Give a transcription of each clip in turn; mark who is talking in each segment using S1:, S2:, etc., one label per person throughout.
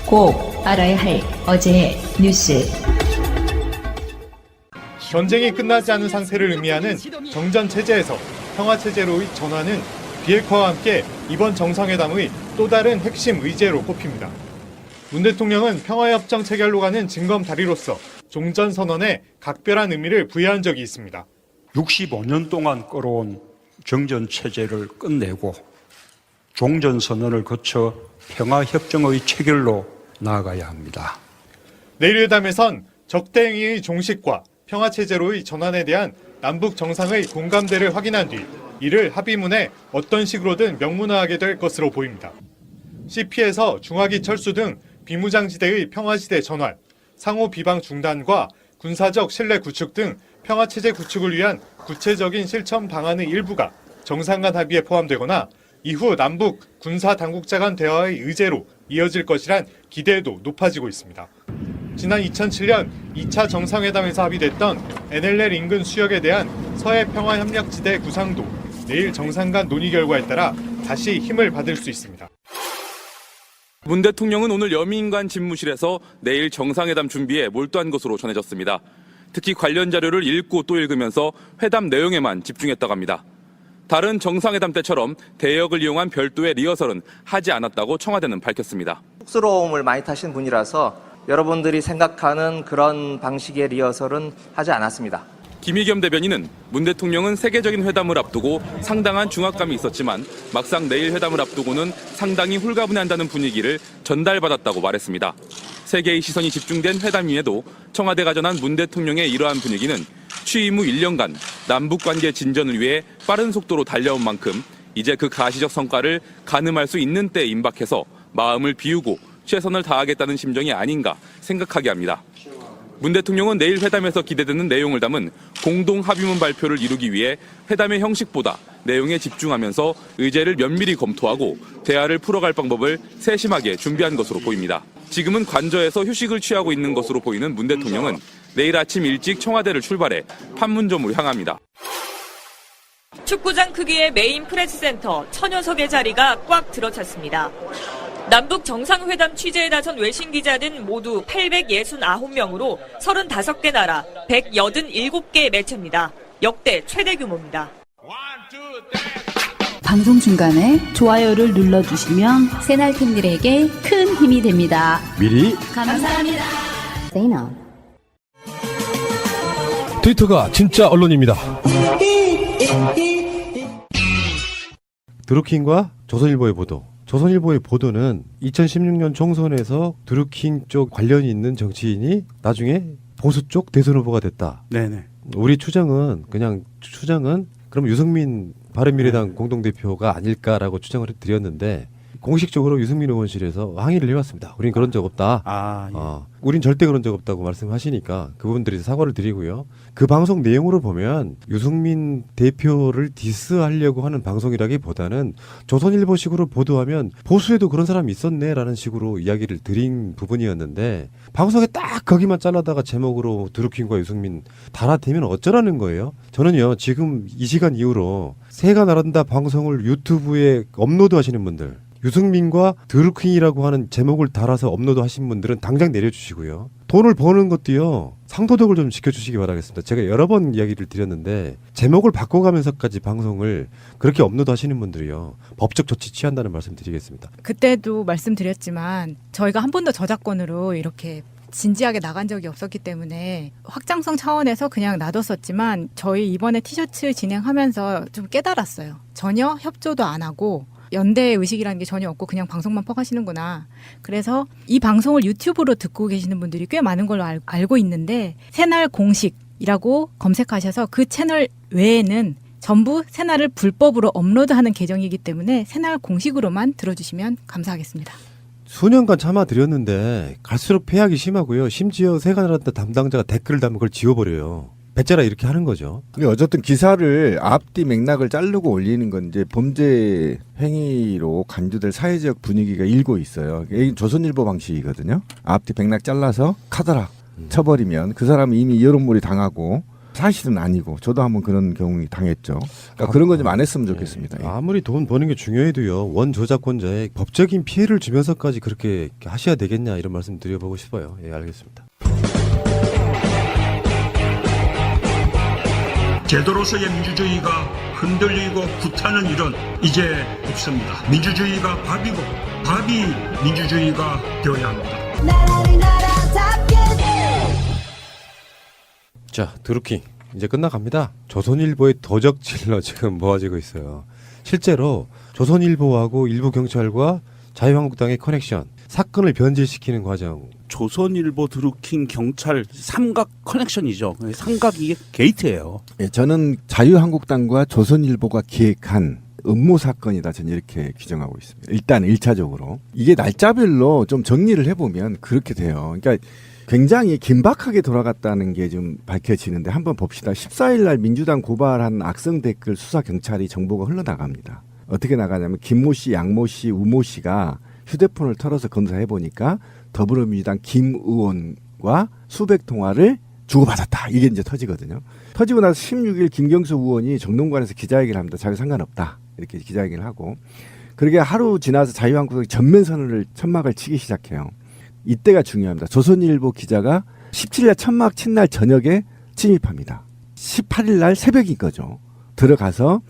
S1: 꼭 알아야 할 어제의 뉴스.
S2: 전쟁이 끝나지 않은 상태를 의미하는 정전 체제에서 평화 체제로의 전환은 비핵화와 함께 이번 정상회담의 또 다른 핵심 의제로 꼽힙니다. 문 대통령은 평화협정 체결로 가는 징검 다리로서 종전선언에 각별한 의미를 부여한 적이 있습니다.
S3: 65년 동안 끌어온 정전체제를 끝내고 종전선언을 거쳐 평화협정의 체결로 나아가야 합니다.
S2: 내일 회담에선 적대행위의 종식과 평화체제로의 전환에 대한 남북 정상의 공감대를 확인한 뒤 이를 합의문에 어떤 식으로든 명문화하게 될 것으로 보입니다. CP에서 중화기 철수 등 비무장지대의 평화시대 전환, 상호 비방 중단과 군사적 신뢰 구축 등 평화체제 구축을 위한 구체적인 실천 방안의 일부가 정상 간 합의에 포함되거나 이후 남북 군사 당국자 간 대화의 의제로 이어질 것이란 기대도 높아지고 있습니다. 지난 2007년 2차 정상회담에서 합의됐던 NLL 인근 수역에 대한 서해 평화협력지대 구상도 내일 정상 간 논의 결과에 따라 다시 힘을 받을 수 있습니다.
S4: 문 대통령은 오늘 여민관 집무실에서 내일 정상회담 준비에 몰두한 것으로 전해졌습니다. 특히 관련 자료를 읽고 또 읽으면서 회담 내용에만 집중했다고 합니다. 다른 정상회담 때처럼 대역을 이용한 별도의 리허설은 하지 않았다고 청와대는 밝혔습니다.
S5: 쑥스러움을 많이 타신 분이라서 여러분들이 생각하는 그런 방식의 리허설은 하지 않았습니다.
S4: 김의겸 대변인은 문 대통령은 세계적인 회담을 앞두고 상당한 중압감이 있었지만 막상 내일 회담을 앞두고는 상당히 홀가분해한다는 분위기를 전달받았다고 말했습니다. 세계의 시선이 집중된 회담임에도 청와대가 전한 문 대통령의 이러한 분위기는 취임 후 1년간 남북관계 진전을 위해 빠른 속도로 달려온 만큼 이제 그 가시적 성과를 가늠할 수 있는 때에 임박해서 마음을 비우고 최선을 다하겠다는 심정이 아닌가 생각하게 합니다. 문 대통령은 내일 회담에서 기대되는 내용을 담은 공동 합의문 발표를 이루기 위해 회담의 형식보다 내용에 집중하면서 의제를 면밀히 검토하고 대화를 풀어갈 방법을 세심하게 준비한 것으로 보입니다. 지금은 관저에서 휴식을 취하고 있는 것으로 보이는 문 대통령은 내일 아침 일찍 청와대를 출발해 판문점으로 향합니다.
S6: 축구장 크기의 메인 프레스센터 천여석의 자리가 꽉 들어찼습니다. 남북 정상회담 취재에 나선 외신 기자는 모두 869명으로 35개 나라 187개의 매체입니다. 역대 최대 규모입니다.
S7: 방송 중간에 좋아요를 눌러주시면 새날팀들에게 큰 힘이 됩니다.
S8: 미리
S7: 감사합니다. 세이나.
S8: 트위터가 진짜 언론입니다. 드루킹과 조선일보의 보도. 조선일보의 보도는 2016년 총선에서 드루킹 쪽 관련이 있는 정치인이 나중에 보수 쪽 대선 후보가 됐다.
S3: 네네.
S8: 우리 추정은 그럼 유승민 바른미래당 공동대표가 아닐까라고 추정을 드렸는데 공식적으로 유승민 의원실에서 항의를 해왔습니다. 우린 그런 적 없다. 우린 절대 그런 적 없다고 말씀하시니까 그 부분들이 사과를 드리고요. 그 방송 내용으로 보면 유승민 대표를 디스하려고 하는 방송이라기보다는 조선일보식으로 보도하면 보수에도 그런 사람이 있었네라는 식으로 이야기를 드린 부분이었는데 방송에 딱 거기만 잘라다가 제목으로 드루킹과 유승민 달아대면 어쩌라는 거예요. 저는요 지금 이 시간 이후로 새가 나른다 방송을 유튜브에 업로드 하시는 분들 유승민과 드루킹이라고 하는 제목을 달아서 업로드 하신 분들은 당장 내려주시고요. 돈을 버는 것도요. 상도덕을 좀 지켜주시기 바라겠습니다. 제가 여러 번 이야기를 드렸는데 제목을 바꿔가면서까지 방송을 그렇게 업로드 하시는 분들이요. 법적 조치 취한다는 말씀 드리겠습니다.
S9: 그때도 말씀드렸지만 저희가 한 번도 저작권으로 이렇게 진지하게 나간 적이 없었기 때문에 확장성 차원에서 그냥 놔뒀었지만 저희 이번에 티셔츠 진행하면서 좀 깨달았어요. 전혀 협조도 안 하고 연대 의식이라는 게 전혀 없고 그냥 방송만 퍼가시는구나. 그래서 이 방송을 유튜브로 듣고 계시는 분들이 꽤 많은 걸로 알고 있는데 새날 공식이라고 검색하셔서 그 채널 외에는 전부 새날을 불법으로 업로드하는 계정이기 때문에 새날 공식으로만 들어주시면 감사하겠습니다.
S8: 수년간 참아드렸는데 갈수록 폐악이 심하고요. 심지어 새가 나른다 담당자가 댓글을 달면 그걸 지워버려요. 배째라 이렇게 하는 거죠.
S10: 어쨌든 기사를 앞뒤 맥락을 자르고 올리는 건 이제 범죄 행위로 간주될 사회적 분위기가 일고 있어요. 이게 조선일보 방식이거든요. 앞뒤 맥락 잘라서 카더라 쳐버리면 그 사람은 이미 여론몰이 당하고 사실은 아니고 저도 한번 그런 경우에 당했죠. 그러니까 그런 거 좀 안 했으면 좋겠습니다. 예.
S8: 아무리 돈 버는 게 중요해도요. 원 저작권자에 법적인 피해를 주면서까지 그렇게 하셔야 되겠냐 이런 말씀 드려보고 싶어요. 예, 알겠습니다.
S3: 제도로서의 민주주의가 흔들리고 구타는 일은 이제 없습니다. 민주주의가 밥이고 밥이 민주주의가 되어야 합니다.
S8: 자, 드루킹 이제 끝나갑니다. 조선일보의 도적질로 지금 모아지고 있어요. 실제로 조선일보하고 일부 경찰과 자유한국당의 커넥션, 사건을 변질시키는 과정.
S11: 조선일보 드루킹 경찰 삼각 커넥션이죠. 삼각이 게이트예요.
S10: 예, 저는 자유한국당과 조선일보가 기획한 음모 사건이다. 저는 이렇게 규정하고 있습니다. 일단 1차적으로. 이게 날짜별로 좀 정리를 해보면 그렇게 돼요. 그러니까 굉장히 긴박하게 돌아갔다는 게 좀 밝혀지는데 한번 봅시다. 14일 날 민주당 고발한 악성 댓글 수사 경찰이 정보가 흘러나갑니다. 어떻게 나가냐면 김모 씨, 양모 씨, 우모 씨가 휴대폰을 털어서 검사해 보니까 더불어민주당 김 의원과 수백 통화를 주고받았다. 이게 이제 터지거든요. 터지고 나서 16일 김경수 의원이 정론관에서 기자회견을 합니다. 자기 상관없다. 이렇게 기자회견을 하고. 그러게 하루 지나서 자유한국당이 전면선을 천막을 치기 시작해요. 이때가 중요합니다. 조선일보 기자가 17일 날 천막 친 날 저녁에 침입합니다. 18일 날 새벽인 거죠. 들어가서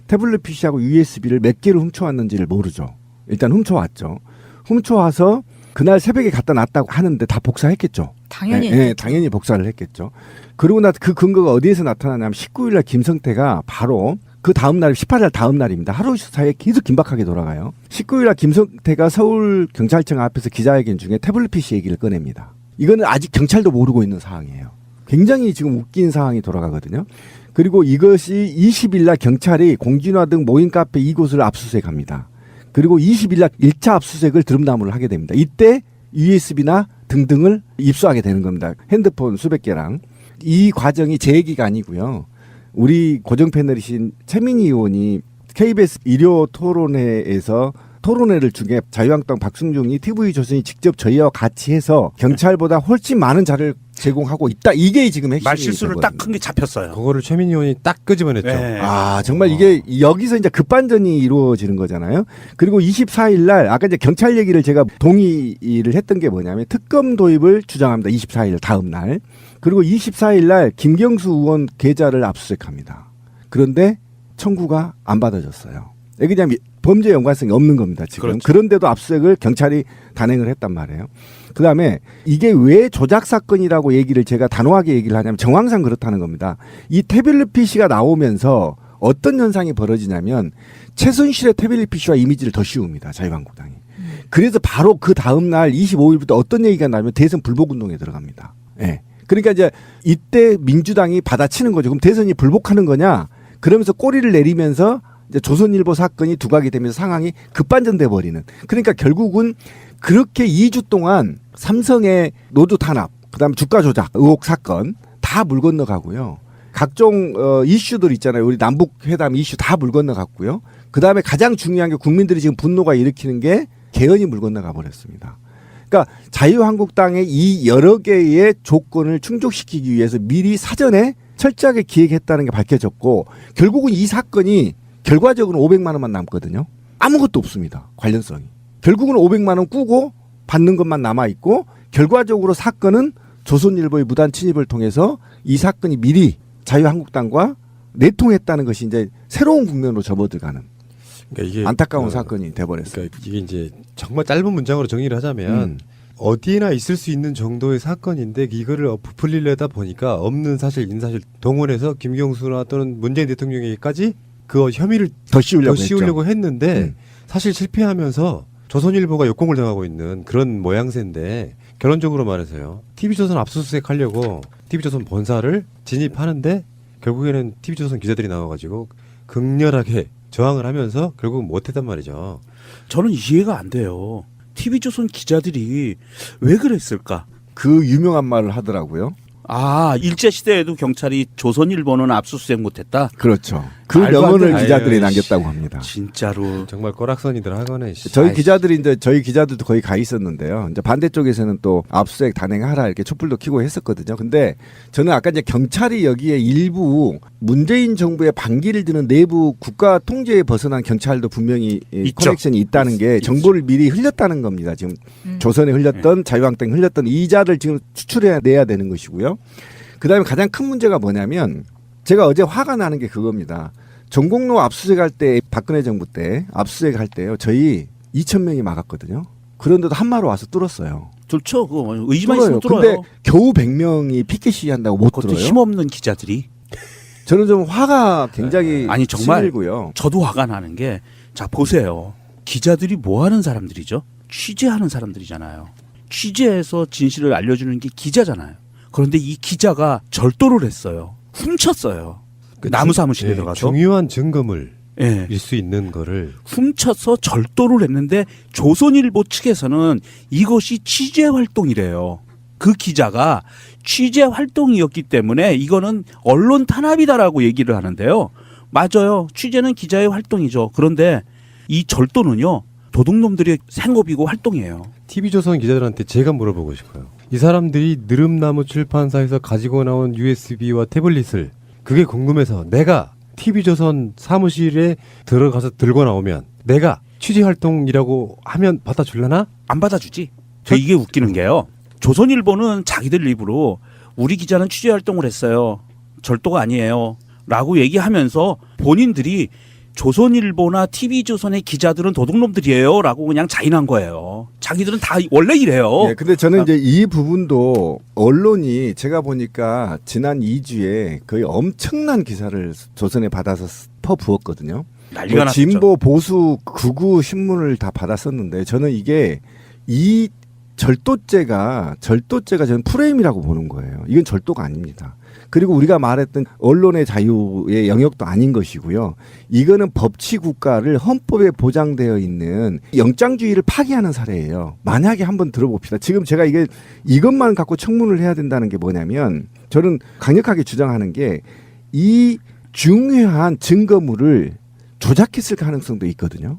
S10: 태블릿 PC하고 USB를 몇 개를 훔쳐왔는지를 모르죠. 일단 훔쳐왔죠. 훔쳐와서 그날 새벽에 갖다 놨다고 하는데 다 복사했겠죠.
S9: 당연히.
S10: 네, 당연히 복사를 했겠죠. 그러고 나서 그 근거가 어디에서 나타나냐면 19일 날 김성태가 바로 그 다음 날 18일 날 다음 날입니다. 하루 사이에 계속 긴박하게 돌아가요. 19일 날 김성태가 서울경찰청 앞에서 기자회견 중에 태블릿 PC 얘기를 꺼냅니다. 이거는 아직 경찰도 모르고 있는 상황이에요. 굉장히 지금 웃긴 상황이 돌아가거든요. 그리고 이것이 20일 날 경찰이 공진화 등 모임 카페 이곳을 압수수색합니다. 그리고 20일 날 1차 압수수색을 드럼나무를 하게 됩니다. 이때 USB나 등등을 입수하게 되는 겁니다. 핸드폰 수백 개랑. 이 과정이 제 얘기가 아니고요. 우리 고정 패널이신 최민희 의원이 KBS 일요 토론회에서 토론회를 중에 자유한국당 박승중이 TV조선이 직접 저희와 같이 해서 경찰보다 훨씬 많은 자료를 제공하고 있다. 이게 지금 핵심이
S11: 말실수를 딱 큰 게 잡혔어요.
S8: 그거를 최민희 의원이 딱 끄집어냈죠.
S11: 네.
S10: 아, 정말 이게 여기서 이제 급반전이 이루어지는 거잖아요. 그리고 24일 날 아까 이제 경찰 얘기를 제가 동의를 했던 게 뭐냐면 특검 도입을 주장합니다. 24일 다음 날. 그리고 24일 날 김경수 의원 계좌를 압수수색합니다. 그런데 청구가 안 받아졌어요. 왜냐하면 범죄 연관성이 없는 겁니다. 지금.
S11: 그렇죠.
S10: 그런데도 압수수색을 경찰이 단행을 했단 말이에요. 그다음에 이게 왜 조작 사건이라고 얘기를 제가 단호하게 얘기를 하냐면 정황상 그렇다는 겁니다. 이 태블릿 PC가 나오면서 어떤 현상이 벌어지냐면 최순실의 태블릿 PC와 이미지를 더 씌웁니다. 자유한국당이. 그래서 바로 그 다음 날 25일부터 어떤 얘기가 나면 대선 불복운동에 들어갑니다. 예. 그러니까 이제 이때 민주당이 받아치는 거죠. 그럼 대선이 불복하는 거냐? 그러면서 꼬리를 내리면서 이제 조선일보 사건이 두각이 되면서 상황이 급반전돼 버리는. 그러니까 결국은 그렇게 2주 동안 삼성의 노조 탄압, 그다음에 주가 조작 의혹 사건 다 물 건너가고요. 각종 이슈들 있잖아요. 우리 남북 회담 이슈 다 물 건너갔고요. 그다음에 가장 중요한 게 국민들이 지금 분노가 일으키는 게 개헌이 물 건너가 버렸습니다. 그러니까 자유한국당의 이 여러 개의 조건을 충족시키기 위해서 미리 사전에 철저하게 기획했다는 게 밝혀졌고 결국은 이 사건이 결과적으로 500만 원만 남거든요. 아무것도 없습니다. 관련성이. 결국은 500만 원 꾸고 받는 것만 남아있고 결과적으로 사건은 조선일보의 무단 침입을 통해서 이 사건이 미리 자유한국당과 내통했다는 것이 이제 새로운 국면으로 접어들어가는 그러니까 이게 안타까운 사건이 돼버렸어요.
S8: 그러니까 이게 이제 정말 짧은 문장으로 정리를 하자면 어디에나 있을 수 있는 정도의 사건인데 이거를 부풀리려다 보니까 없는 사실, 인사실 동원해서 김경수나 또는 문재인 대통령에게까지 그 혐의를
S10: 더 씌우려고
S8: 했는데 사실 실패하면서 조선일보가 역공을 당하고 있는 그런 모양새인데 결론적으로 말해서요. TV조선 압수수색 하려고 TV조선 본사를 진입하는데 결국에는 TV조선 기자들이 나와가지고 극렬하게 저항을 하면서 결국 못했단 말이죠.
S11: 저는 이해가 안 돼요. TV조선 기자들이 왜 그랬을까?
S10: 그 유명한 말을 하더라고요.
S11: 아, 일제시대에도 경찰이 조선일보는 압수수색 못했다?
S10: 그렇죠. 그
S11: 말도 안
S10: 명언을
S11: 돼.
S10: 기자들이
S8: 아유,
S10: 남겼다고 합니다.
S11: 진짜로
S8: 정말 꼬락선이들 하거네.
S10: 저희 기자들도 거의 가 있었는데요. 이제 반대쪽에서는 또 압수수색 단행하라 이렇게 촛불도 켜고 했었거든요. 근데 저는 아까 이제 경찰이 여기에 일부 문재인 정부의 반기를 드는 내부 국가 통제에 벗어난 경찰도 분명히
S11: 있죠.
S10: 커넥션이 있다는 게 정보를 미리 흘렸다는 겁니다. 지금 조선에 흘렸던 자유한국당이 흘렸던 이자를 지금 추출해내야 되는 것이고요. 그다음에 가장 큰 문제가 뭐냐면 제가 어제 화가 나는 게 그겁니다. 전곡로 압수수색할 때 박근혜 정부 때 압수수색할 때요. 저희 2,000명이 막았거든요. 그런데도 한마로 와서 뚫었어요.
S11: 좋죠. 그거 의지만 있으면 뚫어요.
S10: 근데 겨우 100명이 피켓 시위한다고 못
S11: 그것도
S10: 뚫어요.
S11: 힘없는 기자들이.
S10: 저는 좀 화가 굉장히
S11: 아니 정말
S10: 심일고요.
S11: 저도 화가 나는 게 자 보세요. 기자들이 뭐 하는 사람들이죠? 취재하는 사람들이잖아요. 취재해서 진실을 알려주는 게 기자잖아요. 그런데 이 기자가 절도를 했어요. 훔쳤어요. 그 나무 사무실에 들어가서
S8: 중요한 증거물
S11: 예.
S8: 일 수 있는 거를
S11: 훔쳐서 절도를 했는데 조선일보 측에서는 이것이 취재 활동이래요. 그 기자가 취재 활동이었기 때문에 이거는 언론 탄압이다라고 얘기를 하는데요. 맞아요. 취재는 기자의 활동이죠. 그런데 이 절도는요. 도둑놈들의 생업이고 활동이에요.
S8: TV조선 기자들한테 제가 물어보고 싶어요. 이 사람들이 느릅나무 출판사에서 가지고 나온 USB와 태블릿을 그게 궁금해서 내가 TV조선 사무실에 들어가서 들고 나오면 내가 취재활동이라고 하면 받아줄려나?
S11: 안 받아주지. 저 이게 웃기는 게요. 조선일보는 자기들 입으로 우리 기자는 취재활동을 했어요. 절도가 아니에요. 라고 얘기하면서 본인들이 조선일보나 TV조선의 기자들은 도둑놈들이에요. 라고 그냥 자인한 거예요. 자기들은 다 원래 이래요.
S10: 네, 근데 저는 이제 이 부분도 언론이 제가 보니까 지난 2주에 거의 엄청난 기사를 조선에 받아서 퍼부었거든요.
S11: 난리가 났었죠.
S10: 진보 보수 극우 신문을 다 받았었는데 저는 이게 이 절도죄가 저는 프레임이라고 보는 거예요. 이건 절도가 아닙니다. 그리고 우리가 말했던 언론의 자유의 영역도 아닌 것이고요. 이거는 법치 국가를 헌법에 보장되어 있는 영장주의를 파기하는 사례예요. 만약에 한번 들어봅시다. 지금 제가 이것만 갖고 청문을 해야 된다는 게 뭐냐면 저는 강력하게 주장하는 게 이 중요한 증거물을 조작했을 가능성도 있거든요.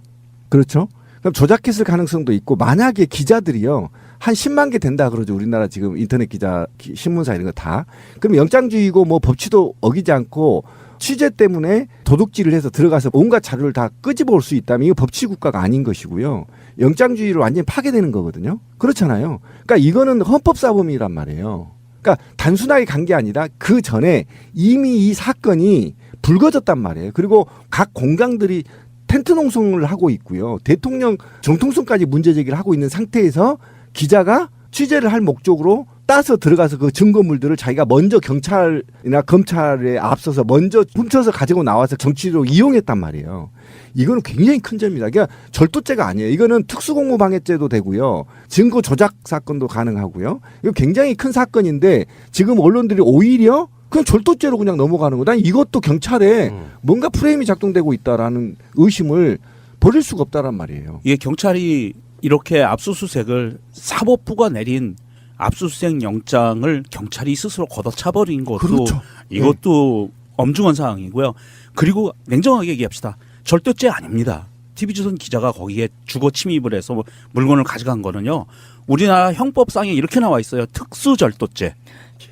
S10: 그렇죠? 그럼 조작했을 가능성도 있고 만약에 기자들이요. 한 10만 개 된다 그러죠. 우리나라 지금 인터넷 기자, 신문사 이런 거 다. 그럼 영장주의고 뭐 법치도 어기지 않고 취재 때문에 도둑질을 해서 들어가서 온갖 자료를 다 끄집어 올 수 있다면 이거 법치 국가가 아닌 것이고요. 영장주의를 완전히 파괴되는 거거든요. 그렇잖아요. 그러니까 이거는 헌법사범이란 말이에요. 그러니까 단순하게 간 게 아니라 그 전에 이미 이 사건이 불거졌단 말이에요. 그리고 각 공강들이 텐트 농성을 하고 있고요. 대통령 정통성까지 문제 제기를 하고 있는 상태에서 기자가 취재를 할 목적으로 따서 들어가서 그 증거물들을 자기가 먼저 경찰이나 검찰에 앞서서 먼저 훔쳐서 가지고 나와서 정치로 이용했단 말이에요. 이거는 굉장히 큰 점이다. 그러니까 절도죄가 아니에요. 이거는 특수공무방해죄도 되고요. 증거 조작 사건도 가능하고요. 이거 굉장히 큰 사건인데 지금 언론들이 오히려 그냥 절도죄로 그냥 넘어가는 거다. 이것도 경찰에 뭔가 프레임이 작동되고 있다라는 의심을 버릴 수가 없다란 말이에요.
S11: 이게 경찰이 이렇게 압수수색을 사법부가 내린 압수수색 영장을 경찰이 스스로 걷어차버린 것도
S10: 그렇죠.
S11: 이것도 엄중한 사항이고요. 그리고 냉정하게 얘기합시다. 절도죄 아닙니다. TV조선 기자가 거기에 주거 침입을 해서 물건을 가져간 거는요. 우리나라 형법상에 이렇게 나와 있어요. 특수절도죄.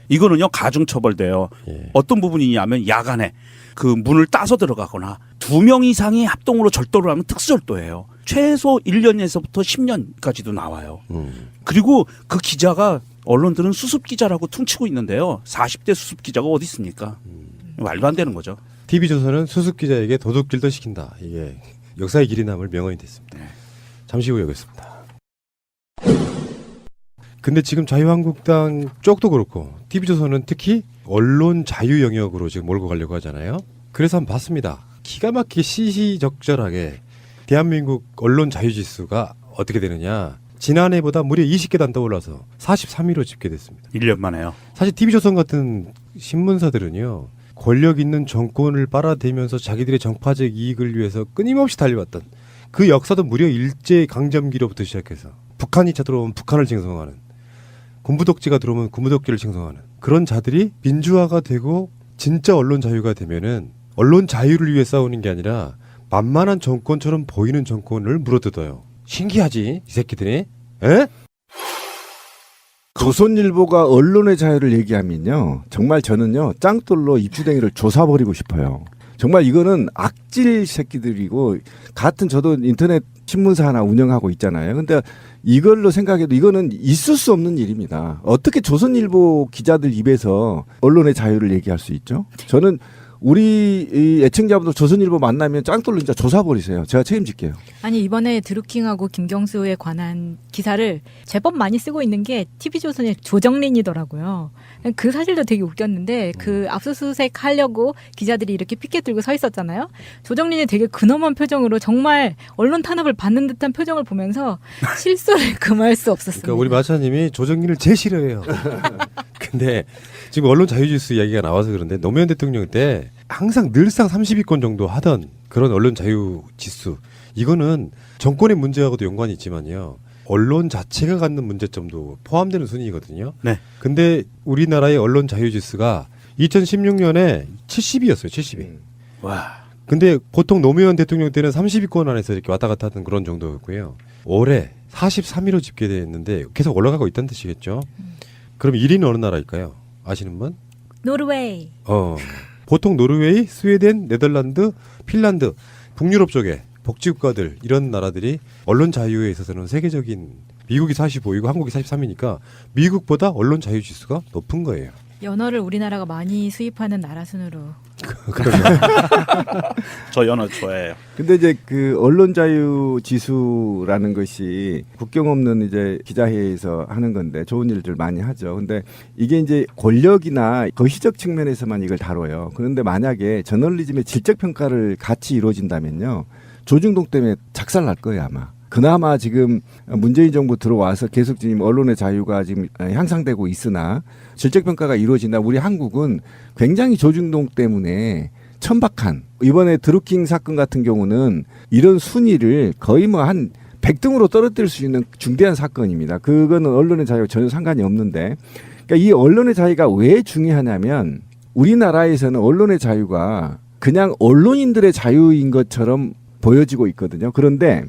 S11: 이거는요 가중처벌돼요. 어떤 부분이냐면 야간에 그 문을 따서 들어가거나 2명 이상이 합동으로 절도를 하면 특수절도예요. 최소 1년에서부터 10년까지도 나와요. 그리고 그 기자가 언론들은 수습기자라고 퉁치고 있는데요. 40대 수습기자가 어디 있습니까? 말도 안 되는 거죠.
S8: TV조선은 수습기자에게 도둑질도 시킨다. 이게 역사의 길이 남을 명언이 됐습니다. 잠시 후에 오겠습니다. 근데 지금 자유한국당 쪽도 그렇고 TV조선은 특히 언론 자유 영역으로 지금 몰고 가려고 하잖아요. 그래서 한번 봤습니다. 기가 막히게 시시적절하게 대한민국 언론 자유 지수가 어떻게 되느냐. 지난해보다 무려 20개 더 올라서 43위로 집계됐습니다.
S11: 1년 만에요.
S8: 사실 TV조선 같은 신문사들은요. 권력 있는 정권을 빨아대면서 자기들의 정파적 이익을 위해서 끊임없이 달려왔던 그 역사도 무려 일제강점기로부터 시작해서 북한이 쳐들어오면 북한을 칭송하는 군부독재가 들어오면 군부독재를 칭송하는 그런 자들이 민주화가 되고 진짜 언론 자유가 되면은 언론 자유를 위해 싸우는 게 아니라 만만한 정권처럼 보이는 정권을 물어뜯어요. 신기하지 이 새끼들이? 에?
S10: 조선일보가 언론의 자유를 얘기하면요, 정말 저는요 짱돌로 입주댕이를 조사버리고 싶어요. 정말 이거는 악질 새끼들이고, 같은 저도 인터넷 신문사 하나 운영하고 있잖아요. 근데 이걸로 생각해도 이거는 있을 수 없는 일입니다. 어떻게 조선일보 기자들 입에서 언론의 자유를 얘기할 수 있죠? 저는 우리 이 애청자분들 조선일보 만나면 짱돌로 진짜 조사버리세요. 제가 책임질게요.
S9: 아니 이번에 드루킹하고 김경수에 관한 기사를 제법 많이 쓰고 있는 게 TV조선의 조정린이더라고요. 그 사실도 되게 웃겼는데 그 압수수색 하려고 기자들이 이렇게 피켓 들고 서 있었잖아요. 조정린이 되게 근엄한 표정으로 정말 언론 탄압을 받는 듯한 표정을 보면서 실수를 금할 수 없었습니다.
S8: 그러니까 우리 마차님이 조정린을 제일 싫어해요. 근데 지금 언론 자유지수 이야기가 나와서 그런데 노무현 대통령 때 항상 늘상 30위권 정도 하던 그런 언론 자유지수, 이거는 정권의 문제하고도 연관이 있지만요, 언론 자체가 갖는 문제점도 포함되는 순위거든요.
S11: 네.
S8: 근데 우리나라의 언론 자유지수가 2016년에 70위였어요. 70위.
S11: 와.
S8: 근데 보통 노무현 대통령 때는 30위권 안에서 이렇게 왔다 갔다 하던 그런 정도였고요. 올해 43위로 집계됐는데 계속 올라가고 있다는 뜻이겠죠. 그럼 1위는 어느 나라일까요? 아시는 분?
S9: 노르웨이.
S8: 보통 노르웨이, 스웨덴, 네덜란드, 핀란드, 북유럽 쪽에 복지국가들, 이런 나라들이 언론 자유에 있어서는 세계적인, 미국이 45이고 한국이 43이니까 미국보다 언론 자유 지수가 높은 거예요.
S9: 연어를 우리나라가 많이 수입하는 나라 순으로.
S11: 저 연어 좋아해요.
S10: 근데 이제 그 언론 자유 지수라는 것이 국경 없는 이제 기자회의에서 하는 건데 좋은 일들 많이 하죠. 근데 이게 이제 권력이나 거시적 측면에서만 이걸 다뤄요. 그런데 만약에 저널리즘의 질적 평가를 같이 이루어진다면요, 조중동 때문에 작살 날 거예요, 아마. 그나마 지금 문재인 정부 들어와서 계속 지금 언론의 자유가 지금 향상되고 있으나 질적 평가가 이루어진다. 우리 한국은 굉장히 조중동 때문에 천박한, 이번에 드루킹 사건 같은 경우는 이런 순위를 거의 뭐 한 100등으로 떨어뜨릴 수 있는 중대한 사건입니다. 그거는 언론의 자유와 전혀 상관이 없는데, 그러니까 이 언론의 자유가 왜 중요하냐면 우리나라에서는 언론의 자유가 그냥 언론인들의 자유인 것처럼 보여지고 있거든요. 그런데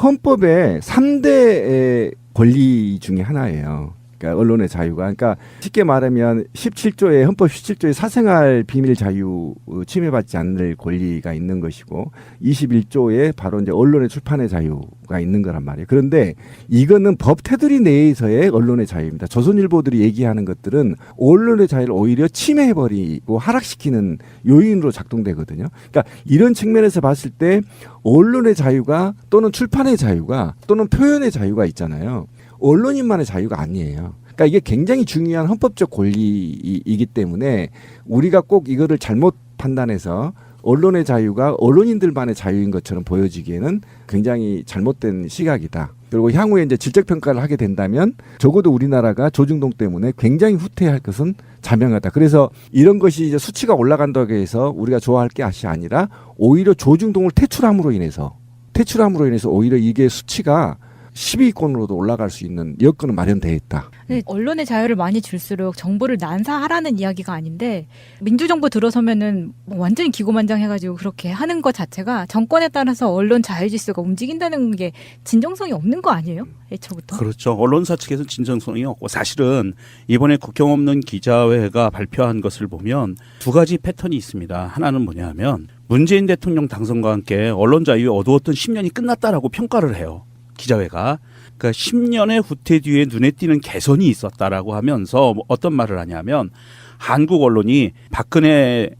S10: 헌법의 3대 권리 중에 하나예요. 그러니까 언론의 자유가. 그러니까 쉽게 말하면 17조에 헌법 17조에 사생활 비밀 자유 침해받지 않을 권리가 있는 것이고 21조에 바로 이제 언론의 출판의 자유가 있는 거란 말이에요. 그런데 이거는 법 테두리 내에서의 언론의 자유입니다. 조선일보들이 얘기하는 것들은 언론의 자유를 오히려 침해해버리고 하락시키는 요인으로 작동되거든요. 그러니까 이런 측면에서 봤을 때 언론의 자유가 또는 출판의 자유가 또는 표현의 자유가 있잖아요. 언론인만의 자유가 아니에요. 그러니까 이게 굉장히 중요한 헌법적 권리이기 때문에 우리가 꼭 이거를 잘못 판단해서 언론의 자유가 언론인들만의 자유인 것처럼 보여지기에는 굉장히 잘못된 시각이다. 그리고 향후에 이제 질적 평가를 하게 된다면 적어도 우리나라가 조중동 때문에 굉장히 후퇴할 것은 자명하다. 그래서 이런 것이 이제 수치가 올라간다고 해서 우리가 좋아할 게 아니라 오히려 조중동을 퇴출함으로 인해서 오히려 이게 수치가 10위권으로도 올라갈 수 있는 여건은 마련되어 있다.
S9: 네, 언론의 자유를 많이 줄수록 정부를 난사하라는 이야기가 아닌데 민주정부 들어서면은 뭐 완전히 기고만장해가지고 그렇게 하는 것 자체가 정권에 따라서 언론 자유지수가 움직인다는 게 진정성이 없는 거 아니에요? 애초부터.
S11: 그렇죠. 언론사 측에서 진정성이 없고 사실은 이번에 국경 없는 기자회가 발표한 것을 보면 두 가지 패턴이 있습니다. 하나는 뭐냐면 문재인 대통령 당선과 함께 언론 자유에 어두웠던 10년이 끝났다라고 평가를 해요. 기자회가. 그러니까 10년의 후퇴 뒤에 눈에 띄는 개선이 있었다라고 하면서 어떤 말을 하냐면 한국 언론이 박근혜의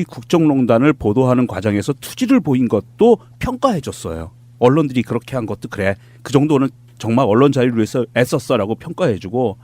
S11: 국정농단을 보도하는 과정에서 투지를 보인 것도 평가해 줬어요. 언론들이 그렇게 한 것도 그래. 그 정도는 정말 언론 자유를 위해서 애썼어라고 평가해 주고,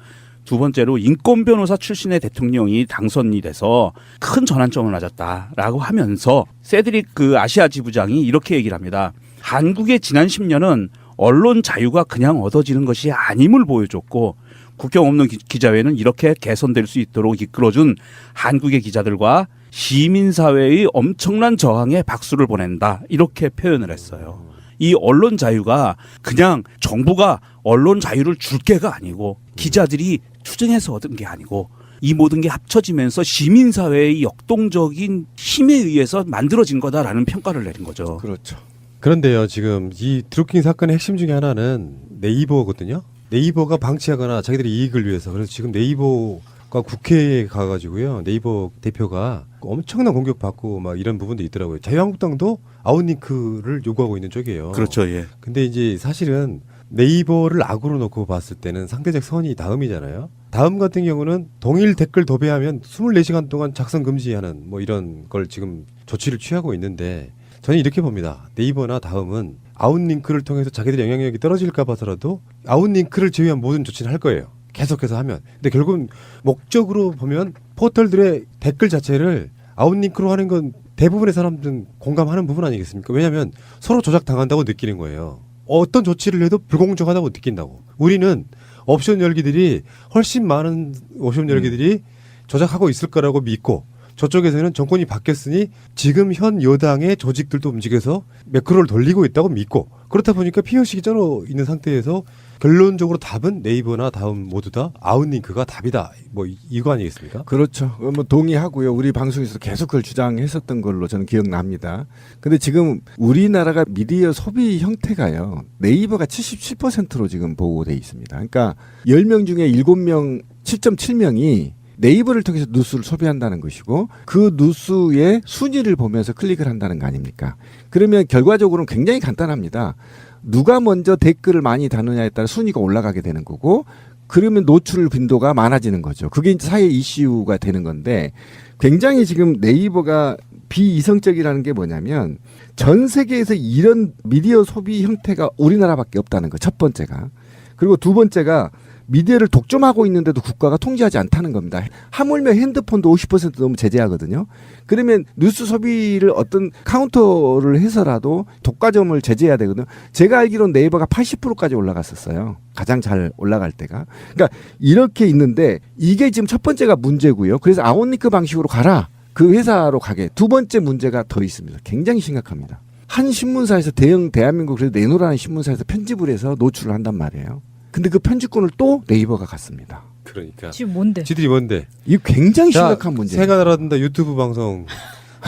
S11: 두 번째로 인권 변호사 출신의 대통령이 당선이 돼서 큰 전환점을 맞았다라고 하면서 세드릭 그 아시아 지부장이 이렇게 얘기를 합니다. 한국의 지난 10년은 언론 자유가 그냥 얻어지는 것이 아님을 보여줬고 국경 없는 기자회는 이렇게 개선될 수 있도록 이끌어준 한국의 기자들과 시민사회의 엄청난 저항에 박수를 보낸다. 이렇게 표현을 했어요. 이 언론 자유가 그냥 정부가 언론 자유를 줄 게가 아니고 기자들이 투쟁해서 얻은 게 아니고 이 모든 게 합쳐지면서 시민사회의 역동적인 힘에 의해서 만들어진 거다라는 평가를 내린 거죠.
S10: 그렇죠.
S8: 그런데요, 지금 이 드루킹 사건의 핵심 중에 하나는 네이버거든요. 네이버가 방치하거나 자기들의 이익을 위해서. 그래서 지금 네이버가 국회에 가가지고요, 네이버 대표가 엄청난 공격받고 막 이런 부분도 있더라고요. 자유한국당도 아웃링크를 요구하고 있는 쪽이에요.
S11: 그렇죠, 예.
S8: 근데 이제 사실은 네이버를 악으로 놓고 봤을 때는 상대적 선이 다음이잖아요. 다음 같은 경우는 동일 댓글 도배하면 24시간 동안 작성 금지하는 뭐 이런 걸 지금 조치를 취하고 있는데, 저는 이렇게 봅니다. 네이버나 다음은 아웃링크를 통해서 자기들의 영향력이 떨어질까 봐서라도 아웃링크를 제외한 모든 조치를 할 거예요. 계속해서 하면. 근데 결국은 목적으로 보면 포털들의 댓글 자체를 아웃링크로 하는 건 대부분의 사람들은 공감하는 부분 아니겠습니까? 왜냐하면 서로 조작당한다고 느끼는 거예요. 어떤 조치를 해도 불공정하다고 느낀다고. 우리는 옵션 열기들이 훨씬 많은 옵션 열기들이 조작하고 있을 거라고 믿고, 저쪽에서는 정권이 바뀌었으니 지금 현 여당의 조직들도 움직여서 매크로를 돌리고 있다고 믿고, 그렇다 보니까 피해의식이 쩔어 있는 상태에서 결론적으로 답은 네이버나 다음 모두 다 아웃링크가 답이다. 뭐 이거 아니겠습니까?
S10: 그렇죠. 뭐 동의하고요. 우리 방송에서 계속 그걸 주장했었던 걸로 저는 기억납니다. 근데 지금 우리나라가 미디어 소비 형태가요, 네이버가 77%로 지금 보고돼 있습니다. 그러니까 10명 중에 7명, 7.7명이 네이버를 통해서 뉴스를 소비한다는 것이고, 그 뉴스의 순위를 보면서 클릭을 한다는 거 아닙니까? 그러면 결과적으로는 굉장히 간단합니다. 누가 먼저 댓글을 많이 다느냐에 따라 순위가 올라가게 되는 거고, 그러면 노출 빈도가 많아지는 거죠. 그게 이제 사회 이슈가 되는 건데, 굉장히 지금 네이버가 비이성적이라는 게 뭐냐면, 전 세계에서 이런 미디어 소비 형태가 우리나라밖에 없다는 거, 첫 번째가. 그리고 두 번째가 미디어를 독점하고 있는데도 국가가 통제하지 않다는 겁니다. 하물며 핸드폰도 50% 넘으면 제재하거든요. 그러면 뉴스 소비를 어떤 카운터를 해서라도 독과점을 제재해야 되거든요. 제가 알기로는 네이버가 80%까지 올라갔었어요. 가장 잘 올라갈 때가. 그러니까 이렇게 있는데, 이게 지금 첫 번째가 문제고요. 그래서 아웃링크 방식으로 가라. 그 회사로 가게. 두 번째 문제가 더 있습니다. 굉장히 심각합니다. 한 신문사에서 대한민국 그래도 내노라는 신문사에서 편집을 해서 노출을 한단 말이에요. 근데 그 편집권을 또 네이버가 갖습니다.
S8: 그러니까.
S9: 지금 뭔데?
S8: 지들이 뭔데?
S10: 이 굉장히 심각한 문제예요.
S8: 새가 날아든다 유튜브 방송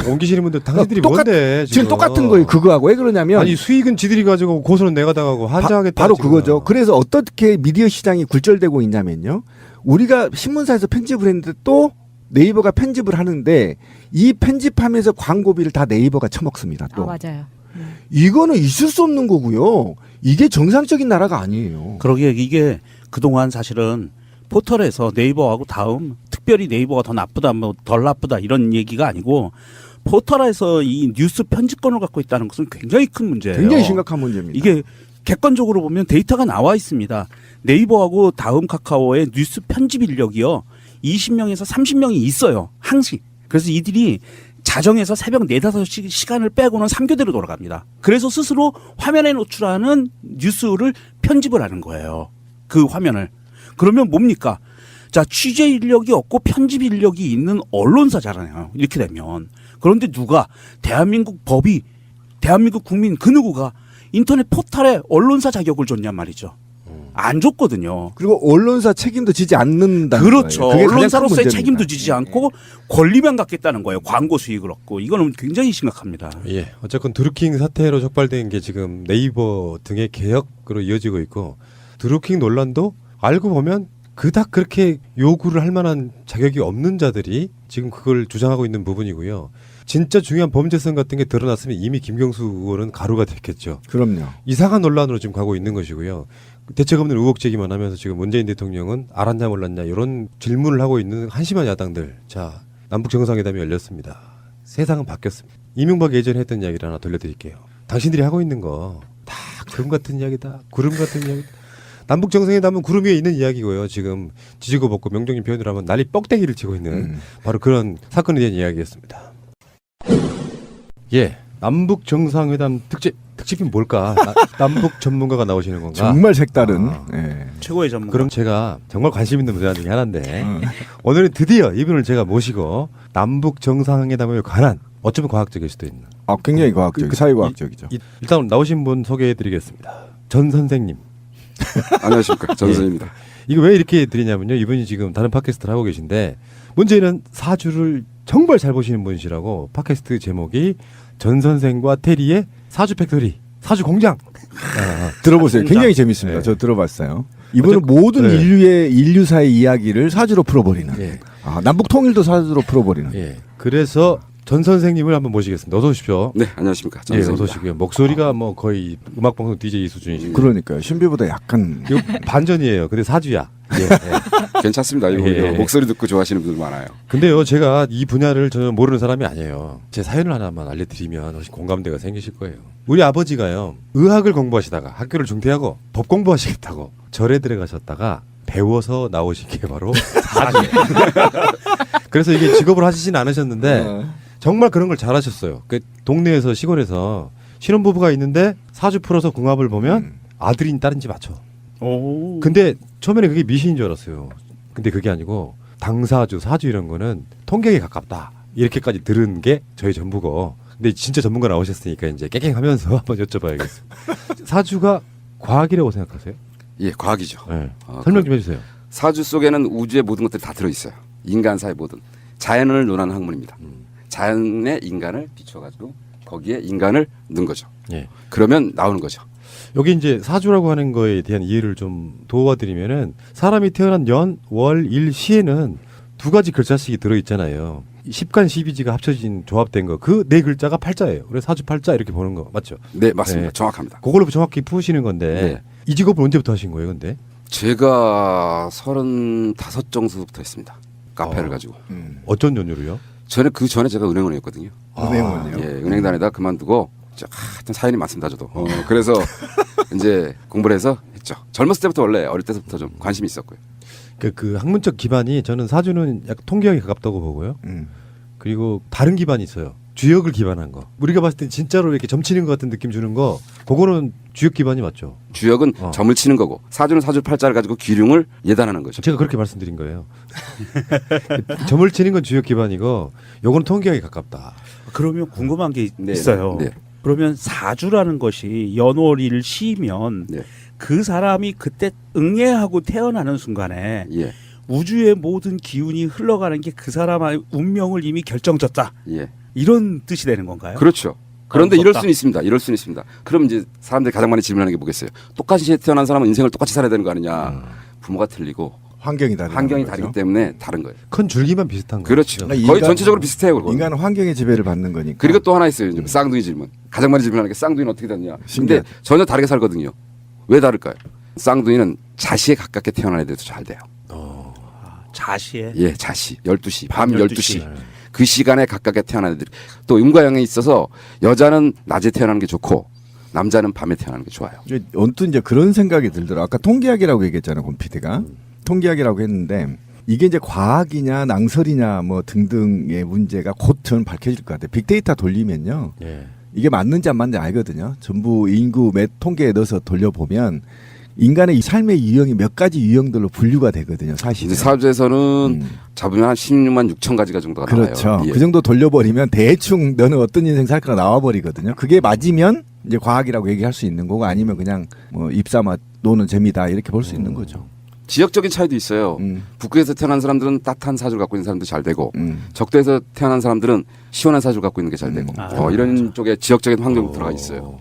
S8: 옮기시는 분들 당신들이 뭔데?
S10: 지금 똑같은 거예요. 그거하고. 왜 그러냐면,
S8: 아니 수익은 지들이 가지고 고소는 내가 당하고 한자하겠다.
S10: 바로 그거죠. 그래서 어떻게 미디어 시장이 굴절되고 있냐면요, 우리가 신문사에서 편집을 했는데 또 네이버가 편집을 하는데, 이 편집하면서 광고비를 다 네이버가 처먹습니다. 또.
S9: 맞아요.
S10: 이거는 있을 수 없는 거고요. 이게 정상적인 나라가 아니에요.
S11: 그러게 이게 그동안 사실은 포털에서 네이버하고 다음, 특별히 네이버가 더 나쁘다, 뭐 덜 나쁘다 이런 얘기가 아니고, 포털에서 이 뉴스 편집권을 갖고 있다는 것은 굉장히 큰 문제예요.
S10: 굉장히 심각한 문제입니다.
S11: 이게 객관적으로 보면 데이터가 나와 있습니다. 네이버하고 다음, 카카오의 뉴스 편집 인력이요, 20명에서 30명이 있어요. 항시. 그래서 이들이 자정에서 새벽 4, 5시간을 빼고는 3교대로 돌아갑니다. 그래서 스스로 화면에 노출하는 뉴스를 편집을 하는 거예요. 그 화면을. 그러면 뭡니까? 자, 취재 인력이 없고 편집 인력이 있는 언론사잖아요. 이렇게 되면. 그런데 누가, 대한민국 법이, 대한민국 국민 그 누구가 인터넷 포털에 언론사 자격을 줬냔 말이죠. 안 줬거든요.
S10: 그리고 언론사 책임도 지지 않는다는
S11: 그렇죠.
S10: 거예요.
S11: 언론사로서의 책임도 지지 않고 권리만 갖겠다는 거예요. 광고 수익을 얻고. 이거는 굉장히 심각합니다.
S8: 예, 어쨌건 드루킹 사태로 적발된 게 지금 네이버 등의 개혁으로 이어지고 있고, 드루킹 논란도 알고 보면 그닥 그렇게 요구를 할 만한 자격이 없는 자들이 지금 그걸 주장하고 있는 부분이고요. 진짜 중요한 범죄성 같은 게 드러났으면 이미 김경수 의원은 가루가 됐겠죠.
S10: 그럼요.
S8: 이상한 논란으로 지금 가고 있는 것이고요. 대책 없는 의혹 제기만 하면서 지금 문재인 대통령은 알았냐 몰랐냐 이런 질문을 하고 있는 한심한 야당들. 자, 남북 정상회담이 열렸습니다. 세상은 바뀌었습니다. 이명박 예전에 했던 이야기를 하나 들려드릴게요. 당신들이 하고 있는 거 다 구름 같은 이야기다. 구름 같은 이야기. 남북 정상회담은 구름 위에 있는 이야기고요. 지금 지지고 볶고 명종님 표현을 하면 난리 뻑대기를 치고 있는 바로 그런 사건에 대한 이야기였습니다. 예, 남북 정상회담 특집이 뭘까? 남북 전문가가 나오시는 건가?
S10: 정말 색다른. 예.
S11: 최고의 전문가.
S8: 그럼 제가 정말 관심 있는 분야 중에 하나인데 오늘은 드디어 이분을 제가 모시고 남북 정상회담에 관한, 어쩌면 과학적일 수도 있는.
S10: 굉장히 과학적, 사회과학적이죠.
S8: 일단 나오신 분 소개해드리겠습니다. 전 선생님.
S12: 안녕하십니까. 전선입니다.
S8: 이거 왜 이렇게 드리냐면요. 이분이 지금 다른 팟캐스트를 하고 계신데 문제는 사주를 정말 잘 보시는 분이시라고 팟캐스트 제목이 전 선생과 테리의 사주 팩토리, 사주 공장.
S10: 들어보세요. 굉장히 재밌습니다. 저 들어봤어요. 이분은 모든 인류사의 이야기를 사주로 풀어버리는. 남북 통일도 사주로 풀어버리는.
S8: 그래서 전 선생님을 한번 모시겠습니다. 어서 오십시오.
S12: 네, 안녕하십니까. 전
S8: 어서
S12: 선생입니다.
S8: 오시고요. 목소리가 뭐 거의 음악방송 DJ 수준이시고.
S10: 그러니까요. 신비보다 약간
S8: 반전이에요. 근데 사주야.
S12: 괜찮습니다. 이거 목소리 듣고 좋아하시는 분들 많아요.
S8: 근데요, 제가 이 분야를 전혀 모르는 사람이 아니에요. 제 사연을 하나만 알려드리면 훨씬 공감대가 생기실 거예요. 우리 아버지가요, 의학을 공부하시다가 학교를 중퇴하고 법 공부하시겠다고 절에 들어가셨다가 배워서 나오신 게 바로 사주예요. 그래서 이게 직업으로 하시진 않으셨는데 정말 그런 걸 잘하셨어요. 그 동네에서 시골에서 신혼부부가 있는데 사주 풀어서 궁합을 보면 아들인 딸인지 맞춰. 근데 처음에는 그게 미신인 줄 알았어요. 근데 그게 아니고 당사주, 사주 이런 거는 통계에 가깝다. 이렇게까지 들은 게 저희 전부고. 근데 진짜 전문가 나오셨으니까 이제 깨갱하면서 한번 여쭤봐야겠어요. 사주가 과학이라고 생각하세요?
S12: 예, 과학이죠.
S8: 설명 좀 해주세요.
S12: 사주 속에는 우주의 모든 것들이 다 들어있어요. 인간사의 모든. 자연을 논하는 학문입니다. 자연의 인간을 비춰가지고 거기에 인간을 넣은 거죠. 그러면 나오는 거죠.
S8: 여기 이제 사주라고 하는 거에 대한 이해를 좀 도와드리면은 사람이 태어난 연, 월, 일, 시에는 두 가지 글자씩이 들어있잖아요. 10간 12지가 합쳐진 조합된 거. 그 네 글자가 팔자예요. 그래서 사주 팔자 이렇게 보는 거 맞죠?
S12: 네, 맞습니다. 정확합니다.
S8: 그걸로 정확히 푸시는 건데 이 직업을 언제부터 하신 거예요, 근데?
S12: 제가 35 정도부터 했습니다. 카페를 가지고.
S8: 어쩐 연유로요?
S12: 저는 그 전에 제가 은행원이었거든요.
S10: 은행원이요?
S12: 예, 은행 다니다 그만두고 하여튼 사연이 많습니다, 저도. 그래서 이제 공부를 해서 했죠. 젊었을 때부터 원래 어릴 때부터 좀 관심이 있었고요.
S8: 그 학문적 기반이 저는 사주는 약간 통계학에 가깝다고 보고요. 그리고 다른 기반이 있어요. 주역을 기반한 거. 우리가 봤을 때 진짜로 이렇게 점치는 것 같은 느낌 주는 거. 그거는 주역 기반이 맞죠.
S12: 주역은 점을 치는 거고 사주는 사주 팔자를 가지고 기륭을 예단하는 거죠.
S8: 제가 그렇게 말씀드린 거예요. 점을 치는 건 주역 기반이고 요거는 통계학에 가깝다.
S11: 그러면 궁금한 게 있어요. 그러면 사주라는 것이 연월일 시면 그 사람이 그때 응애하고 태어나는 순간에 우주의 모든 기운이 흘러가는 게 그 사람의 운명을 이미 결정졌다. 이런 뜻이 되는 건가요?
S12: 그렇죠. 그런데 이럴 수는 있습니다. 이럴 수는 있습니다. 그럼 이제 사람들이 가장 많이 질문하는 게 뭐겠어요? 똑같이 시에 태어난 사람은 인생을 똑같이 살아야 되는 거 아니냐. 부모가 틀리고
S10: 환경이
S12: 다르기 때문에 다른 거예요.
S8: 큰 줄기만 비슷한 거예요.
S12: 그렇죠. 거의 전체적으로 비슷해요. 그건.
S10: 인간은 환경의 지배를 받는 거니까.
S12: 그리고 또 하나 있어요. 이제 쌍둥이 질문. 가장 많이 질문하는 게 쌍둥이는 어떻게 됐냐. 근데 전혀 다르게 살거든요. 왜 다를까요? 쌍둥이는 자시에 가깝게 태어난 애들도 잘 돼요.
S11: 자시에?
S12: 예, 자시. 12시. 밤 12시. 그 시간에 가깝게 태어난 애들이. 또 음과양에 있어서 여자는 낮에 태어나는 게 좋고 남자는 밤에 태어나는 게 좋아요.
S10: 언뜻 이제 그런 생각이 들더라고요. 아까 통계학이라고 얘기했잖아요, 권 PD가. 통계학이라고 했는데 이게 이제 과학이냐 낭설이냐 뭐 등등의 문제가 곧 저는 밝혀질 것 같아요. 빅데이터 돌리면요. 이게 맞는지 안 맞는지 알거든요. 전부 인구 몇 통계에 넣어서 돌려보면 인간의 이 삶의 유형이 몇 가지 유형들로 분류가 되거든요. 사실은.
S12: 사주에서는 잡으면 한 16만 6천 가지가 정도가
S10: 그렇죠.
S12: 나와요.
S10: 그 정도 돌려버리면 대충 너는 어떤 인생 살까 나와버리거든요. 그게 맞으면 이제 과학이라고 얘기할 수 있는 거고 아니면 그냥 뭐 입사마 노는 재미다 이렇게 볼 수 있는 거죠.
S12: 지역적인 차이도 있어요. 북극에서 태어난 사람들은 따뜻한 사주를 갖고 있는 사람도 잘 되고 적도에서 태어난 사람들은 시원한 사주를 갖고 있는 게 잘 되고 이런 쪽에 지역적인 환경이 들어가 있어요.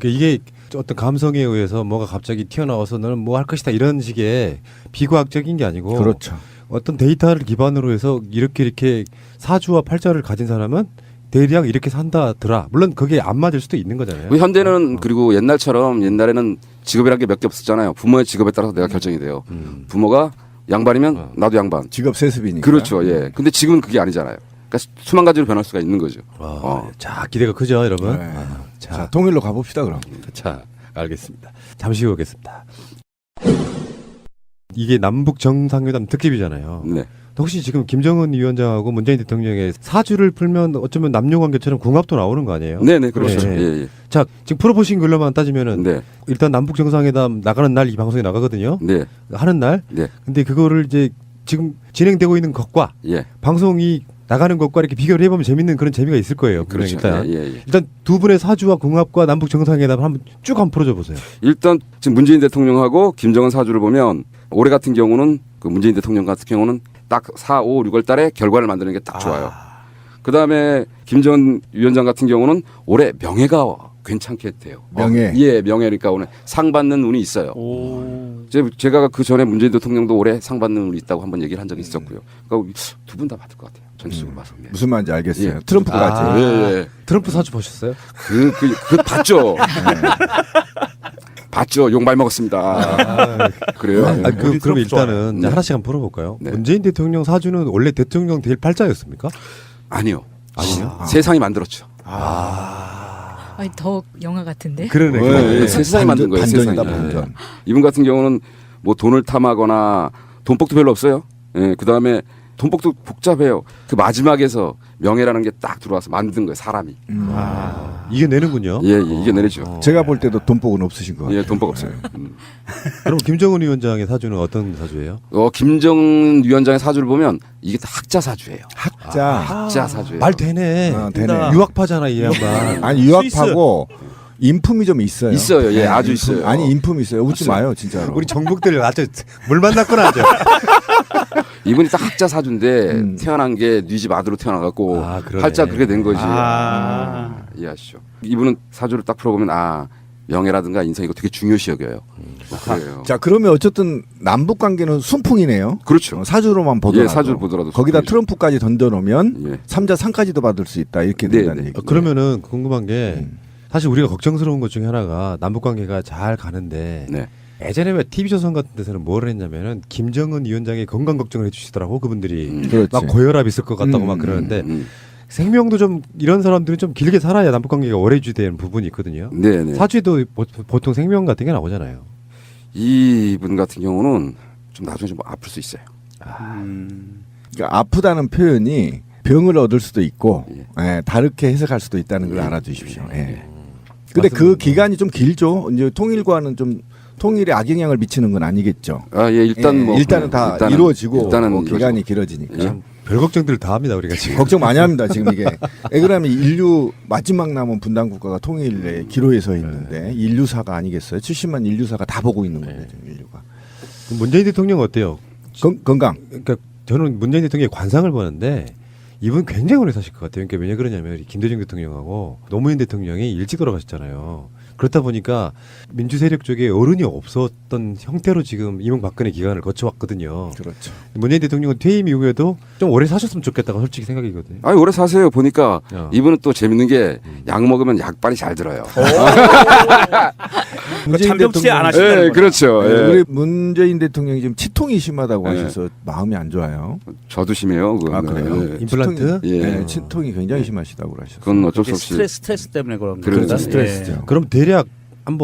S8: 이게 어떤 감성에 의해서 뭐가 갑자기 튀어나와서 너는 뭐 할 것이다 이런 식의 비과학적인 게 아니고
S10: 그렇죠.
S8: 어떤 데이터를 기반으로 해서 이렇게 사주와 팔자를 가진 사람은 대략 이렇게 산다더라. 물론 그게 안 맞을 수도 있는 거잖아요.
S12: 현대는 그리고 옛날에는 직업이라는 게 몇 개 없었잖아요. 부모의 직업에 따라서 내가 결정이 돼요. 부모가 양반이면 나도 양반.
S10: 직업 세습이니까.
S12: 그렇죠. 예. 근데 지금은 그게 아니잖아요. 그러니까 수만 가지로 변할 수가 있는 거죠.
S8: 자, 기대가 크죠, 여러분.
S10: 자, 통일로 가봅시다, 그럼.
S8: 자, 알겠습니다. 잠시 후 오겠습니다. 이게 남북 정상회담 특집이잖아요.
S12: 네.
S8: 혹시 지금 김정은 위원장하고 문재인 대통령의 사주를 풀면 어쩌면 남녀관계처럼 궁합도 나오는 거 아니에요?
S12: 네네, 그렇죠. 예.
S8: 자, 지금 풀어보신 걸로만 따지면은 일단 남북 정상회담 나가는 날 이 방송이 나가거든요. 하는 날. 근데 그거를 이제 지금 진행되고 있는 것과 방송이 나가는 것과 이렇게 비교를 해보면 재밌는 그런 재미가 있을 거예요. 분명히.
S12: 그렇죠.
S8: 일단
S12: 예.
S8: 일단 두 분의 사주와 궁합과 남북 정상회담을 한번 쭉 한번 풀어줘 보세요.
S12: 일단 지금 문재인 대통령하고 김정은 사주를 보면 올해 같은 경우는 그 문재인 대통령 같은 경우는 딱 4, 5, 6월 달에 결과를 만드는 게 딱 좋아요. 그다음에 김정은 위원장 같은 경우는 올해 명예가 괜찮게 돼요.
S10: 명예.
S12: 예, 명예니까 오늘 상 받는 운이 있어요. 제가 그 전에 문재인 대통령도 올해 상 받는 운이 있다고 한번 얘기를 한 적이 있었고요. 그러니까 두 분 다 받을 것 같아요. 전체적으로 봐서. 예.
S10: 무슨 말인지 알겠어요.
S12: 예.
S10: 트럼프 같이.
S12: 예.
S8: 트럼프 사주 보셨어요?
S12: 그 봤죠. 봤죠. 욕 많이 먹었습니다. 그래요.
S8: 그럼 일단은
S12: 네.
S8: 하나씩 한번 풀어볼까요?
S12: 네.
S8: 문재인 대통령 사주는 원래 대통령 될 팔자였습니까?
S12: 아니요.
S8: 아니요.
S12: 세상이 만들었죠.
S9: 아니, 더 영화 같은데?
S8: 그러네.
S12: 예, 세상이 만든 거예요.
S10: 반전이다,
S12: 세상이.
S10: 반전.
S12: 예. 이분 같은 경우는 뭐 돈을 탐하거나 돈복도 별로 없어요. 예, 그 다음에 돈복도 복잡해요. 그 마지막에서 명예라는 게 딱 들어와서 만든 거예요. 사람이.
S8: 이게 내는군요.
S12: 예, 이게 내리죠.
S10: 제가 볼 때도 돈복은 없으신 것 같아요.
S12: 예, 돈복 없어요.
S8: 그럼 김정은 위원장의 사주는 어떤 사주예요?
S12: 김정은 위원장의 사주를 보면 이게 다 학자 사주예요.
S10: 학자
S12: 사주예요.
S8: 말 되네.
S10: 되네.
S8: 유학파잖아 이 양반.
S10: 아니 유학파고 인품이 좀 있어요.
S12: 있어요. 예,
S10: 네,
S12: 아주
S10: 인품.
S12: 있어요.
S10: 아니 인품 있어요. 웃지 마요, 진짜로.
S8: 우리 정북들 아주 물 만났구나 아주.
S12: 이분이 딱 학자 사주인데 태어난 게 네 집 아들로 태어나갖고
S8: 그러네.
S12: 팔자 그렇게 된 거지. 이해하시죠? 이분은 사주를 딱 풀어보면 명예라든가 인성 이거 되게 중요시 여겨요. 그래요.
S10: 자, 그러면 어쨌든 남북 관계는 순풍이네요.
S12: 그렇죠.
S10: 사주로만 보더라도.
S12: 예, 사주를 보더라도
S10: 거기다
S12: 순풍이죠.
S10: 트럼프까지 던져놓으면
S12: 예.
S10: 3자 상까지도 받을 수 있다. 이렇게
S12: 네,
S10: 된다는
S12: 네.
S10: 얘기.
S8: 그러면은 궁금한 게 사실 우리가 걱정스러운 것 중에 하나가 남북 관계가 잘 가는데
S12: 네.
S8: 예전에 왜 TV조선 같은 데서는 뭘 했냐면은 김정은 위원장의 건강 걱정을 해주시더라고 그분들이
S10: 그렇지.
S8: 막 고혈압 있을 것 같다고 막 그러는데 생명도 좀 이런 사람들은 좀 길게 살아야 남북 관계가 오래 유지되는 부분이 있거든요.
S12: 네.
S8: 사주에도 보통 생명 같은 게 나오잖아요.
S12: 이분 같은 경우는 좀 나중에 좀 아플 수 있어요.
S10: 그러니까 아프다는 표현이 병을 얻을 수도 있고 예, 다르게 해석할 수도 있다는 걸 알아두십시오. 예. 근데 그 기간이 좀 길죠. 이제 통일과는 좀 통일에 악영향을 미치는 건 아니겠죠.
S12: 일단
S10: 일단은 다 이루어지고
S12: 일단은
S10: 기간이 길어지니까.
S8: 별 걱정들 다 합니다 우리가 지금.
S10: 걱정 많이 합니다 지금 이게. 왜 그러면 인류 마지막 남은 분단 국가가 통일에 기로에 서 있는데 인류사가 아니겠어요? 70만 인류사가 다 보고 있는 거예요 지금 인류가.
S8: 문재인 대통령 어때요?
S10: 건강.
S8: 그러니까 저는 문재인 대통령의 관상을 보는데 이분 굉장히 오래 사실 것 같아요. 그러니까 왜 그러냐면 김대중 대통령하고 노무현 대통령이 일찍 돌아가셨잖아요. 그렇다 보니까 민주 세력 쪽에 어른이 없었던 형태로 지금 이명박근혜 기간을 거쳐왔거든요.
S10: 그렇죠.
S8: 문재인 대통령은 퇴임 이후에도 좀 오래 사셨으면 좋겠다가 솔직히 생각이거든요.
S12: 오래 사세요. 보니까 이분은 또 재밌는 게 약 먹으면 약발이 잘 들어요.
S11: 잔병치레 안 하시는
S12: 거죠. 그렇죠.
S10: 네,
S12: 예.
S10: 우리 문재인 대통령이 지금 치통이 심하다고 하셔서 마음이 안 좋아요.
S12: 저도 심해요.
S10: 그래요?
S12: 네.
S8: 임플란트?
S10: 네, 치통이 굉장히 심하시다고 하셨어요.
S12: 그건 어쩔 수 없이
S11: 스트레스 때문에 그런
S12: 그렇죠.
S11: 거죠.
S10: 스트레스죠.
S8: 그럼 대략 한